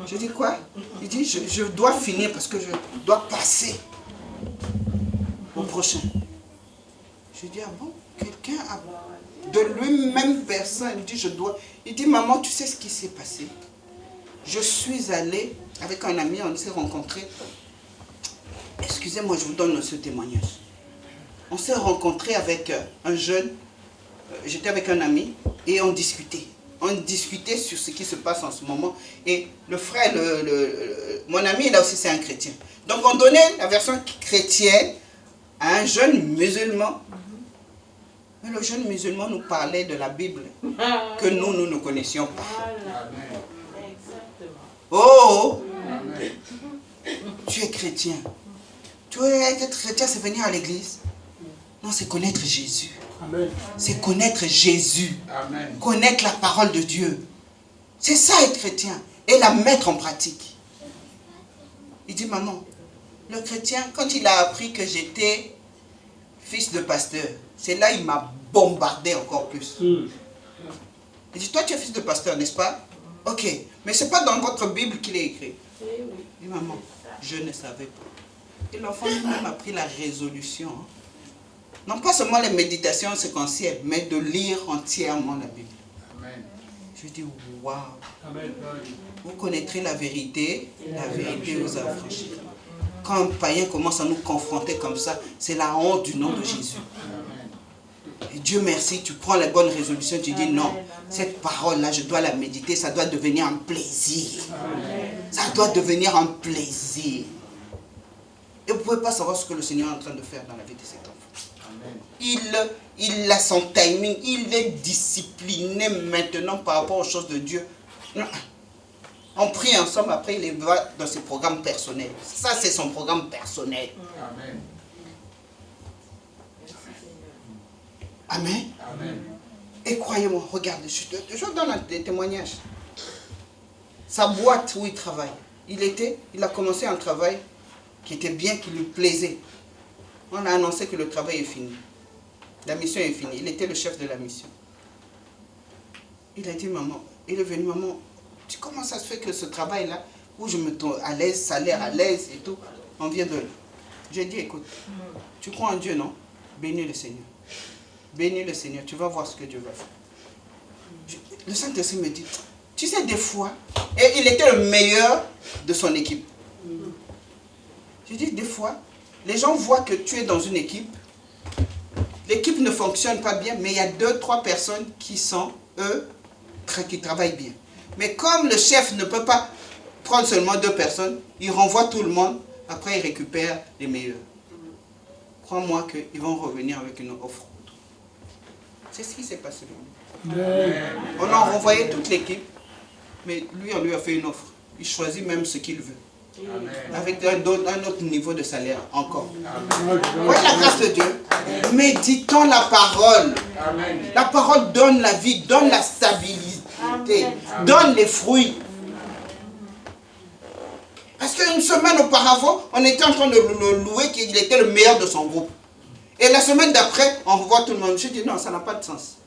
Speaker 1: Je dis quoi? Il dit je dois finir parce que je dois passer au prochain. Je dis ah bon? Quelqu'un de lui-même personne, il dit je dois. Il dit maman, tu sais ce qui s'est passé? Je suis allé avec un ami, on s'est rencontrés. Excusez-moi, je vous donne ce témoignage. On s'est rencontrés avec un jeune, j'étais avec un ami et on discutait. On discutait sur ce qui se passe en ce moment. Et le frère, mon ami, là aussi c'est un chrétien. Donc on donnait la version chrétienne à un jeune musulman. Mais le jeune musulman nous parlait de la Bible que nous ne connaissions pas. Oh, tu es chrétien. Tu es être chrétien, c'est venir à l'église. Non, c'est connaître Jésus. C'est connaître Jésus.
Speaker 4: Amen.
Speaker 1: Connaître la parole de Dieu. C'est ça être chrétien. Et la mettre en pratique. Il dit, maman, le chrétien, quand il a appris que j'étais fils de pasteur, c'est là il m'a bombardé encore plus. Il dit, toi tu es fils de pasteur, n'est-ce pas? Ok, mais ce n'est pas dans votre Bible qu'il est écrit. Il dit, maman, je ne savais pas. Et l'enfant lui-même a pris la résolution. Non pas seulement les méditations séquentielles, mais de lire entièrement la Bible.
Speaker 4: Amen.
Speaker 1: Je dis, waouh. Vous connaîtrez la vérité vous affranchira. Quand un païen commence à nous confronter comme ça, c'est la honte du nom de Jésus. Et Dieu merci, tu prends la bonne résolution, tu dis non, cette parole-là, je dois la méditer, ça doit devenir un plaisir. Ça doit devenir un plaisir. Et vous ne pouvez pas savoir ce que le Seigneur est en train de faire dans la vie de cet enfant. Il a son timing, il est discipliné maintenant par rapport aux choses de Dieu. On prie ensemble, après il va dans ses programmes personnels. Ça, c'est son programme personnel.
Speaker 4: Amen.
Speaker 1: Amen.
Speaker 4: Amen.
Speaker 1: Et croyez-moi, regardez, je vous donne des témoignages. Sa boîte où il travaille, il a commencé un travail qui était bien, qui lui plaisait. On a annoncé que le travail est fini. La mission est finie. Il était le chef de la mission. Il a dit, maman, il est venu, maman, comment ça se fait que ce travail-là, où je me trouve à l'aise, salaire à l'aise et tout, on vient de... J'ai dit, écoute, tu crois en Dieu, non? Bénis le Seigneur. Bénis le Seigneur, tu vas voir ce que Dieu va faire. Le Saint-Esprit me dit, tu sais, des fois, et il était le meilleur de son équipe. Je dis, des fois, les gens voient que tu es dans une équipe, l'équipe ne fonctionne pas bien, mais il y a 2-3 personnes qui sont, eux, qui travaillent bien. Mais comme le chef ne peut pas prendre seulement 2 personnes, il renvoie tout le monde, après il récupère les meilleurs. Crois-moi qu'ils vont revenir avec une offre. C'est ce qui s'est passé. On a renvoyé toute l'équipe, mais lui, on lui a fait une offre. Il choisit même ce qu'il veut. Amen. Avec un autre niveau de salaire encore. Vous voyez la grâce de Dieu. Méditons la parole. Amen. La parole donne la vie, donne la stabilité, Amen. Donne les fruits. Parce qu'une semaine auparavant, on était en train de le louer qu'il était le meilleur de son groupe. Et la semaine d'après, on revoit tout le monde. Je dis non, ça n'a pas de sens.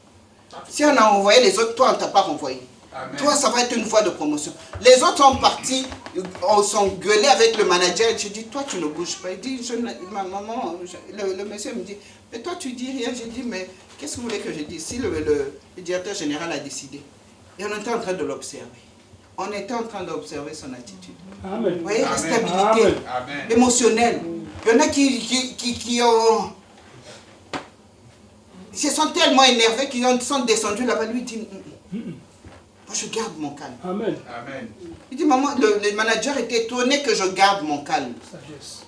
Speaker 1: Si on a envoyé les autres, toi on ne t'a pas renvoyé. Amen. Toi, ça va être une voie de promotion. Les autres sont partis, sont gueulés avec le manager. Je dis, toi, tu ne bouges pas. Il dit, ma maman, le monsieur me dit, mais toi, tu dis rien. Je dis, mais qu'est-ce que vous voulez que je dise? Si le directeur général a décidé. Et on était en train de l'observer. On était en train d'observer son attitude. Amen. Vous voyez, la stabilité émotionnelle. Il y en a qui ont... Ils se sont tellement énervés qu'ils sont descendus là-bas. Lui dit, moi je garde mon calme. Amen. Amen. Il dit, maman, le manager était étonné que je garde mon calme. Sagesse.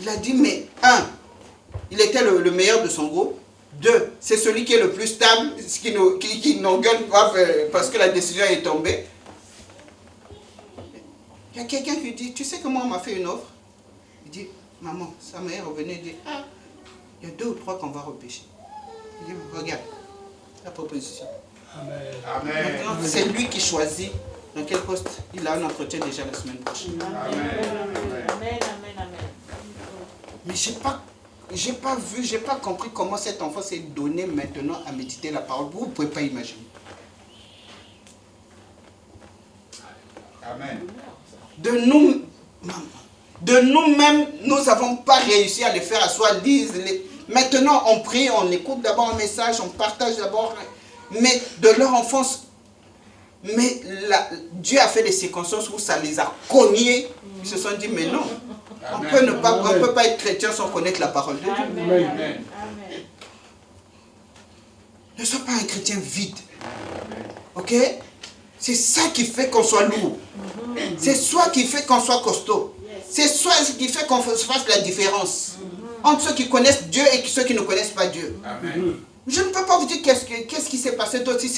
Speaker 1: Il a dit, mais 1, il était le meilleur de son groupe. 2, c'est celui qui est le plus stable, qui n'engueule pas parce que la décision est tombée. Il y a quelqu'un qui dit, tu sais comment on m'a fait une offre? Il dit, maman, sa mère est revenue et dit, ah, il y a 2 ou 3 qu'on va repêcher. Il dit, regarde, la proposition. Amen. C'est lui qui choisit dans quel poste. Il a un entretien déjà la semaine prochaine. Amen. Mais j'ai pas vu, j'ai pas compris comment cet enfant s'est donné maintenant à méditer la parole. Vous ne pouvez pas imaginer. Amen. De nous-mêmes, nous n'avons pas réussi à les faire asseoir. Maintenant, on prie, on écoute d'abord un message, on partage d'abord. Mais de leur enfance, Dieu a fait des circonstances où ça les a cognés. Ils se sont dit, mais non, on ne peut pas être chrétien sans connaître la parole de Dieu. Amen. Ne sois pas un chrétien vide. Ok? C'est ça qui fait qu'on soit lourd. C'est ça qui fait qu'on soit costaud. C'est ça qui fait qu'on fasse la différence entre ceux qui connaissent Dieu et ceux qui ne connaissent pas Dieu. Amen. Je ne peux pas vous dire qu'est-ce qui s'est passé d'autre si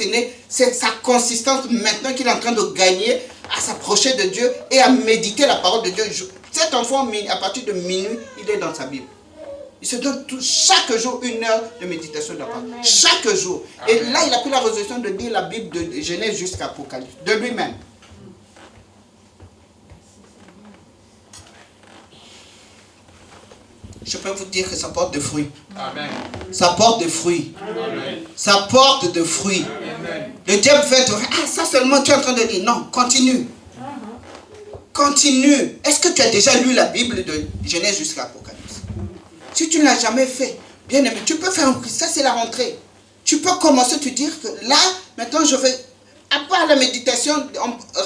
Speaker 1: c'est sa consistance maintenant qu'il est en train de gagner à s'approcher de Dieu et à méditer la parole de Dieu. Cet enfant, à partir de minuit, il est dans sa Bible. Il se donne chaque jour 1 heure de méditation de la parole. Amen. Chaque jour. Amen. Et là, il a pris la résolution de lire la Bible de Genèse jusqu'à Apocalypse. De lui-même. je peux vous dire que ça porte des fruits.
Speaker 4: Amen.
Speaker 1: Ça porte des fruits.
Speaker 4: Amen.
Speaker 1: Ça porte des fruits.
Speaker 4: Amen.
Speaker 1: Le diable fait, ah, ça seulement tu es en train de lire. Non, continue. Continue. Est-ce que tu as déjà lu la Bible de Genèse jusqu'à Apocalypse? Si tu ne l'as jamais fait, bien aimé, tu peux faire un prix. Ça, c'est la rentrée. Tu peux commencer à te dire que là, maintenant, je vais, à part la méditation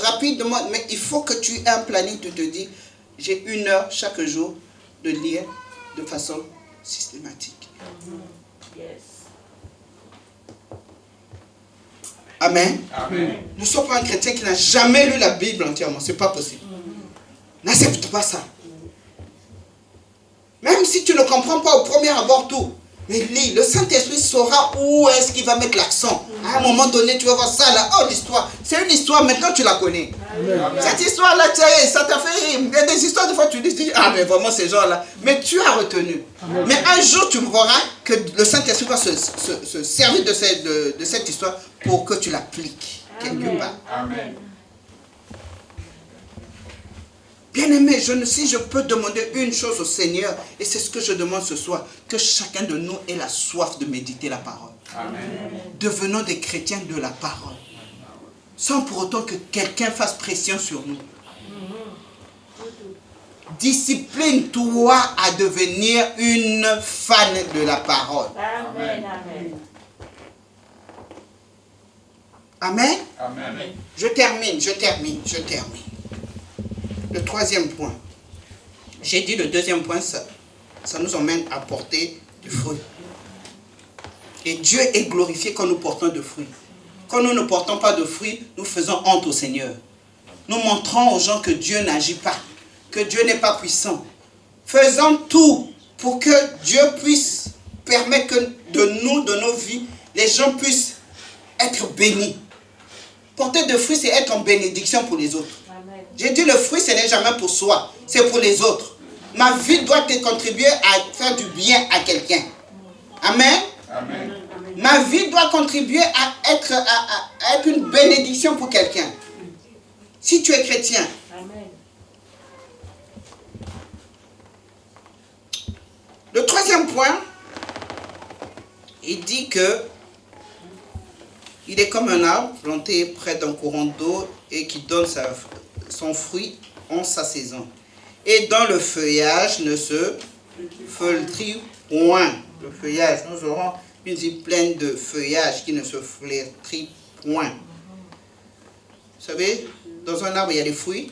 Speaker 1: rapidement, mais il faut que tu aies un planning, tu te dis, j'ai 1 heure chaque jour de lire de façon systématique.
Speaker 3: Yes.
Speaker 1: Amen.
Speaker 4: Amen.
Speaker 1: Ne sois pas un chrétien qui n'a jamais lu la Bible entièrement. Ce n'est pas possible. N'accepte pas ça. Même si tu ne comprends pas au premier abord tout, mais lis. Le Saint-Esprit saura où est-ce qu'il va mettre l'accent. À un moment donné, tu vas voir ça là. Oh, l'histoire. C'est une histoire, maintenant tu la connais.
Speaker 4: Amen.
Speaker 1: Cette histoire-là, ça t'a fait rire. Il y a des histoires, des fois, tu dis, ah, mais vraiment, ces gens-là. Mais tu as retenu.
Speaker 4: Amen.
Speaker 1: Mais un jour, tu verras que le Saint-Esprit va se servir de cette histoire pour que tu l'appliques quelque part.
Speaker 4: Amen.
Speaker 1: Bien-aimé, si je peux demander une chose au Seigneur, et c'est ce que je demande ce soir, que chacun de nous ait la soif de méditer la parole.
Speaker 4: Amen.
Speaker 1: Devenons des chrétiens de la parole. Sans pour autant que quelqu'un fasse pression sur nous. Discipline-toi à devenir une fan de la parole.
Speaker 3: Amen. Amen.
Speaker 1: Amen.
Speaker 4: Amen.
Speaker 1: Je termine. Le 3e point. J'ai dit le 2e point, ça nous emmène à porter du fruit. Et Dieu est glorifié quand nous portons de fruits. Quand nous ne portons pas de fruits, nous faisons honte au Seigneur. Nous montrons aux gens que Dieu n'agit pas, que Dieu n'est pas puissant. Faisons tout pour que Dieu puisse permettre que de nos vies, les gens puissent être bénis. Porter de fruits, c'est être en bénédiction pour les autres. J'ai dit le fruit, ce n'est jamais pour soi, c'est pour les autres. Ma vie doit te contribuer à faire du bien à quelqu'un. Amen.
Speaker 4: Amen.
Speaker 1: Ma vie doit contribuer à être une bénédiction pour quelqu'un. Si tu es chrétien.
Speaker 3: Amen.
Speaker 1: Le 3e point, il dit que il est comme un arbre planté près d'un courant d'eau et qui donne son fruit en sa saison. Et dans le feuillage ne se flétrit point. Le feuillage, nous aurons une vie pleine de feuillage qui ne se flétrit point. Vous savez, dans un arbre, il y a des fruits,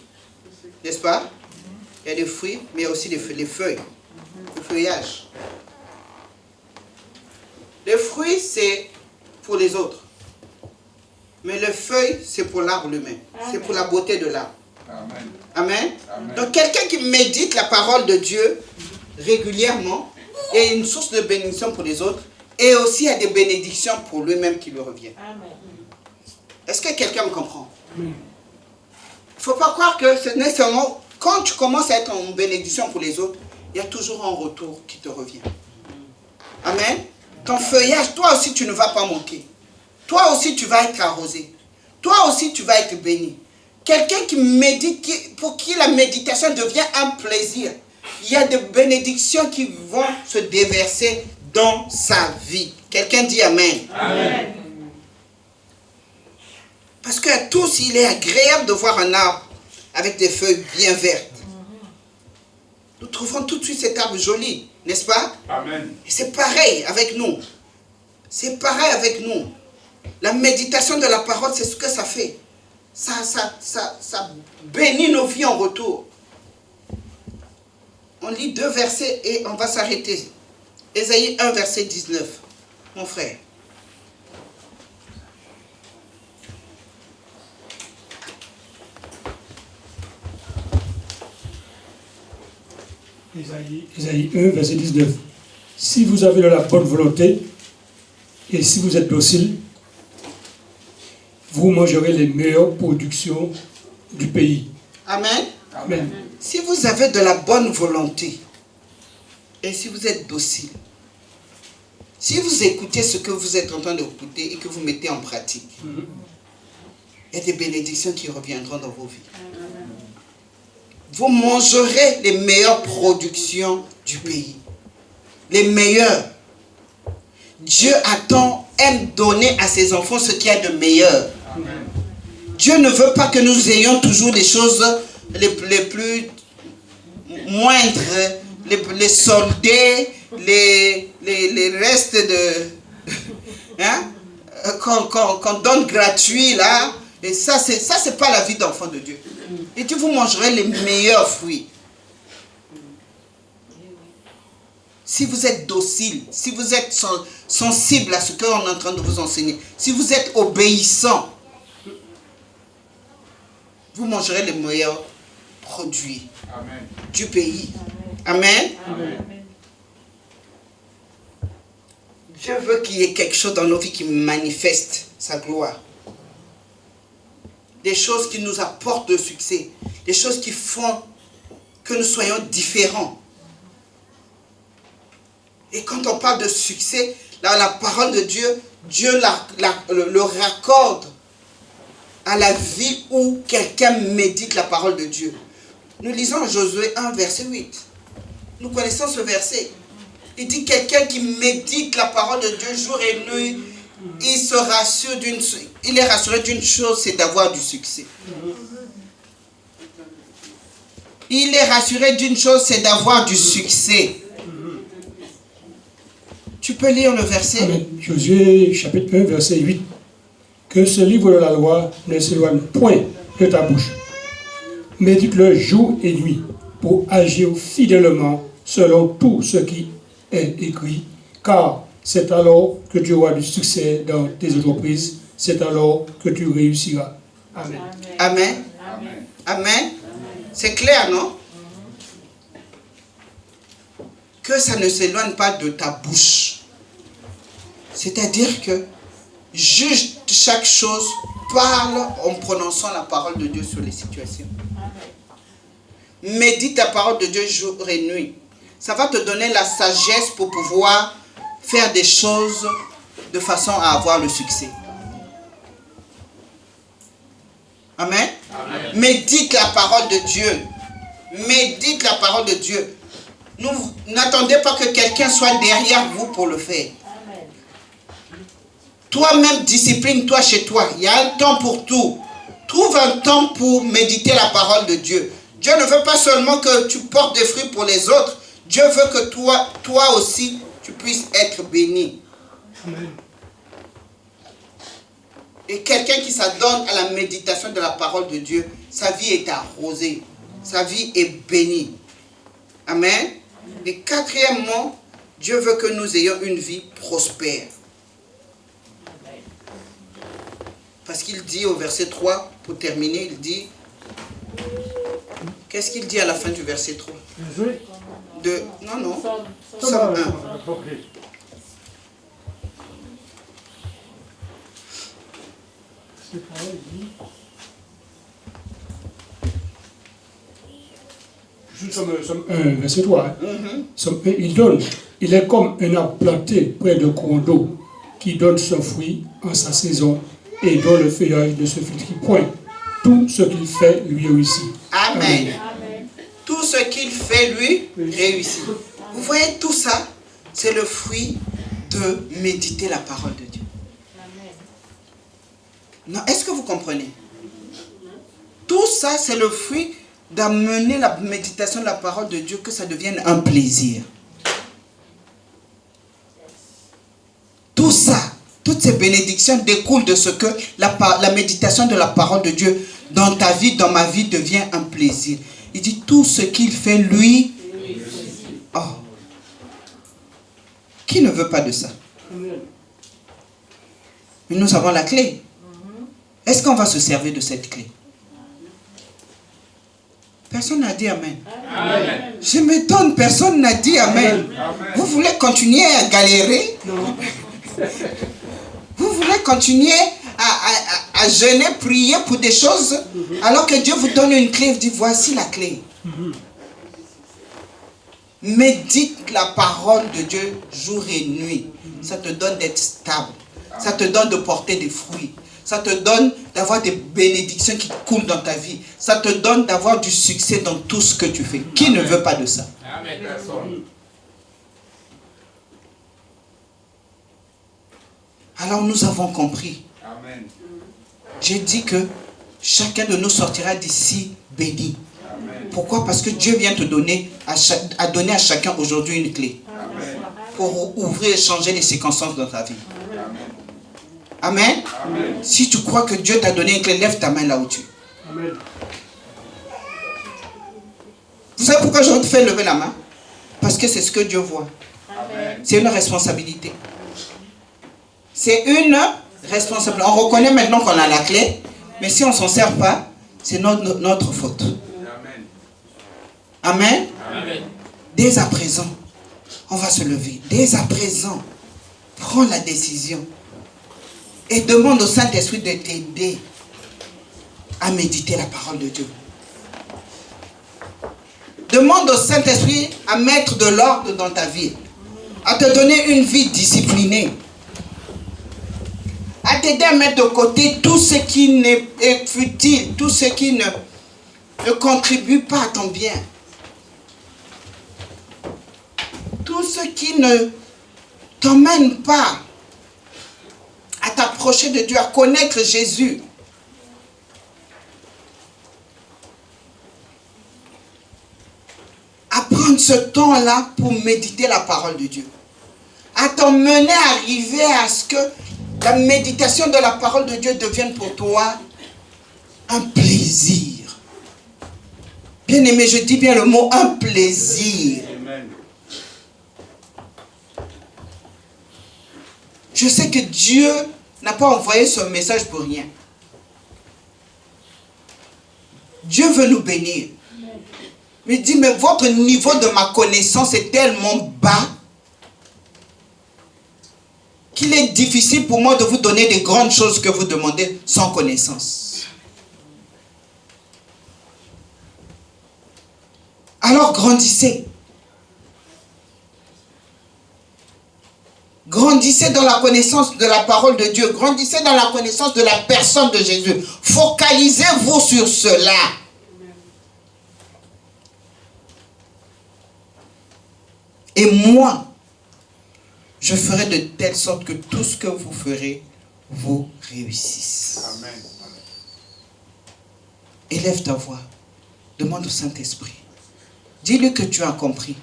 Speaker 1: n'est-ce pas? Il y a des fruits, mais il y a aussi les feuilles, le feuillage. Les fruits, c'est pour les autres. Mais les feuilles, c'est pour l'arbre lui-même. C'est pour la beauté de l'arbre.
Speaker 4: Amen.
Speaker 1: Amen.
Speaker 4: Amen.
Speaker 1: Donc, quelqu'un qui médite la parole de Dieu régulièrement est une source de bénédiction pour les autres et aussi a des bénédictions pour lui-même qui lui reviennent.
Speaker 3: Amen.
Speaker 1: Est-ce que quelqu'un me comprend? Il ne faut pas croire que ce n'est seulement quand tu commences à être en bénédiction pour les autres, il y a toujours un retour qui te revient. Amen. Ton feuillage, toi aussi, tu ne vas pas manquer. Toi aussi, tu vas être arrosé. Toi aussi, tu vas être béni. Quelqu'un qui médite, pour qui la méditation devient un plaisir, il y a des bénédictions qui vont se déverser dans sa vie. Quelqu'un dit Amen.
Speaker 3: Amen.
Speaker 1: Parce qu'à tous, il est agréable de voir un arbre avec des feuilles bien vertes. Nous trouvons tout de suite cet arbre joli, n'est-ce pas?
Speaker 4: Amen.
Speaker 1: Et c'est pareil avec nous. C'est pareil avec nous. La méditation de la parole, c'est ce que ça fait. Ça bénit nos vies en retour. On lit 2 versets et on va s'arrêter. Ésaïe 1, verset 19. Mon frère.
Speaker 2: Ésaïe 1, verset 19. Si vous avez de la bonne volonté et si vous êtes docile, vous mangerez les meilleures productions du pays.
Speaker 1: Amen.
Speaker 2: Amen.
Speaker 1: Si vous avez de la bonne volonté et si vous êtes docile, si vous écoutez ce que vous êtes en train d'écouter et que vous mettez en pratique, il y a des bénédictions qui reviendront dans vos vies. Vous mangerez les meilleures productions du pays. les meilleurs. Dieu aime donner à ses enfants ce qu'il y a de meilleur.
Speaker 4: Amen.
Speaker 1: Dieu ne veut pas que nous ayons toujours les choses les plus moindres, les soldés, les restes de... Hein? Qu'on donne gratuit là. Et ça, c'est pas la vie d'enfant de Dieu. Et Dieu, vous mangerez les meilleurs fruits. Si vous êtes docile, si vous êtes sensible à ce qu'on est en train de vous enseigner, si vous êtes obéissant, vous mangerez les meilleurs produits
Speaker 4: Amen.
Speaker 1: du pays. Amen.
Speaker 4: Amen.
Speaker 1: Dieu veut qu'il y ait quelque chose dans nos vies qui manifeste sa gloire. Des choses qui nous apportent le succès. Des choses qui font que nous soyons différents. Et quand on parle de succès, là, la parole de Dieu, Dieu le raccorde à la vie où quelqu'un médite la parole de Dieu. Nous lisons Josué 1, verset 8. Nous connaissons ce verset. Il dit quelqu'un qui médite la parole de Dieu jour et nuit, il est rassuré d'une chose, c'est d'avoir du succès. Il est rassuré d'une chose, c'est d'avoir du succès. Tu peux lire le verset?
Speaker 2: Amen. Josué chapitre 1, verset 8. Que ce livre de la loi ne s'éloigne point de ta bouche. Médite-le jour et nuit pour agir fidèlement selon tout ce qui est écrit, car c'est alors que tu auras du succès dans tes entreprises, c'est alors que tu réussiras. Amen.
Speaker 1: Amen.
Speaker 4: Amen.
Speaker 1: Amen. C'est clair, non? Que ça ne s'éloigne pas de ta bouche. C'est-à-dire que juge chaque chose, parle en prononçant la parole de Dieu sur les situations. Médite la parole de Dieu jour et nuit. Ça va te donner la sagesse pour pouvoir faire des choses de façon à avoir le succès. Amen.
Speaker 4: Amen.
Speaker 1: Médite la parole de Dieu. Médite la parole de Dieu. N'attendez pas que quelqu'un soit derrière vous pour le faire. Toi-même, discipline-toi chez toi. Il y a un temps pour tout. Trouve un temps pour méditer la parole de Dieu. Dieu ne veut pas seulement que tu portes des fruits pour les autres. Dieu veut que toi aussi, tu puisses être béni.
Speaker 2: Amen.
Speaker 1: Et quelqu'un qui s'adonne à la méditation de la parole de Dieu, sa vie est arrosée. Sa vie est bénie. Amen. Et quatrièmement, Dieu veut que nous ayons une vie prospère. Parce qu'il dit au verset 3, pour terminer, il dit... Qu'est-ce qu'il dit à la fin du verset 3? Non. Somme 1.
Speaker 2: Somme 1, verset 3. Somme 1, il donne. Il est comme un arbre planté près de courant d'eau qui donne son fruit en sa saison et dont le feuillage ne se flétrit point. Tout ce qu'il fait lui réussit.
Speaker 1: Amen. Tout ce qu'il fait lui réussit. Vous voyez, tout ça, c'est le fruit de méditer la parole de Dieu. Non, est-ce que vous comprenez? Tout ça, c'est le fruit d'amener la méditation de la parole de Dieu, que ça devienne un plaisir. Tout ça, toutes ces bénédictions découlent de ce que la méditation de la parole de Dieu dans ta vie, dans ma vie, devient un plaisir. Il dit tout ce qu'il fait, lui. Oh. Qui ne veut pas de ça? Mais nous avons la clé. Est-ce qu'on va se servir de cette clé? Personne n'a dit Amen.
Speaker 4: Amen.
Speaker 1: Je m'étonne, personne n'a dit Amen.
Speaker 4: Amen.
Speaker 1: Vous voulez continuer à galérer? Vous voulez continuer à jeûner, prier pour des choses, alors que Dieu vous donne une clé, il dit voici la clé. Médite la parole de Dieu jour et nuit. Ça te donne d'être stable. Ça te donne de porter des fruits. Ça te donne d'avoir des bénédictions qui coulent dans ta vie. Ça te donne d'avoir du succès dans tout ce que tu fais. Qui ne veut pas de ça?
Speaker 4: Amen. Personne.
Speaker 1: Alors nous avons compris.
Speaker 4: Amen.
Speaker 1: J'ai dit que chacun de nous sortira d'ici béni.
Speaker 4: Amen.
Speaker 1: Pourquoi? Parce que Dieu vient te donner donner à chacun aujourd'hui une clé.
Speaker 4: Amen.
Speaker 1: Pour ouvrir et changer les circonstances dans ta vie.
Speaker 4: Amen.
Speaker 1: Amen.
Speaker 4: Amen.
Speaker 1: Si tu crois que Dieu t'a donné une clé, lève ta main là où tu es.
Speaker 2: Amen.
Speaker 1: Vous savez pourquoi je te fais lever la main? Parce que c'est ce que Dieu voit.
Speaker 4: Amen.
Speaker 1: C'est une responsabilité. C'est une responsabilité. On reconnaît maintenant qu'on a la clé, mais si on ne s'en sert pas, c'est notre faute.
Speaker 4: Amen.
Speaker 1: Amen.
Speaker 4: Amen.
Speaker 1: Dès à présent, on va se lever. Dès à présent, prends la décision et demande au Saint-Esprit de t'aider à méditer la parole de Dieu. Demande au Saint-Esprit à mettre de l'ordre dans ta vie, à te donner une vie disciplinée, à t'aider à mettre de côté tout ce qui est futile, tout ce qui ne contribue pas à ton bien. Tout ce qui ne t'emmène pas à t'approcher de Dieu, à connaître Jésus. À prendre ce temps-là pour méditer la parole de Dieu. À t'emmener à arriver à ce que la méditation de la parole de Dieu devienne pour toi un plaisir. Bien aimé, je dis bien le mot un plaisir.
Speaker 4: Amen.
Speaker 1: Je sais que Dieu n'a pas envoyé ce message pour rien. Dieu veut nous bénir. Mais il dit, mais votre niveau de ma connaissance est tellement bas qu'il est difficile pour moi de vous donner des grandes choses que vous demandez sans connaissance. Alors grandissez. Grandissez dans la connaissance de la parole de Dieu. Grandissez dans la connaissance de la personne de Jésus. Focalisez-vous sur cela. Et moi, je ferai de telle sorte que tout ce que vous ferez vous réussisse.
Speaker 4: Amen.
Speaker 1: Élève ta voix. Demande au Saint-Esprit. Dis-lui que tu as compris.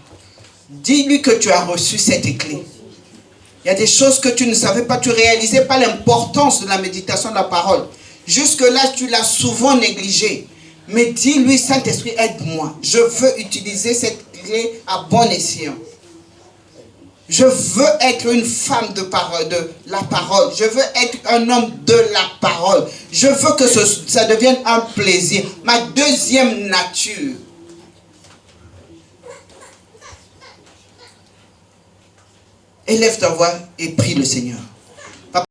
Speaker 1: Dis-lui que tu as reçu cette clé. Il y a des choses que tu ne savais pas, tu ne réalisais pas l'importance de la méditation de la parole. Jusque-là, tu l'as souvent négligé. Mais dis-lui, Saint-Esprit, aide-moi. Je veux utiliser cette clé à bon escient. Je veux être une femme de la parole. Je veux être un homme de la parole. Je veux que ça devienne un plaisir. Ma deuxième nature. Élève ta voix et prie le Seigneur.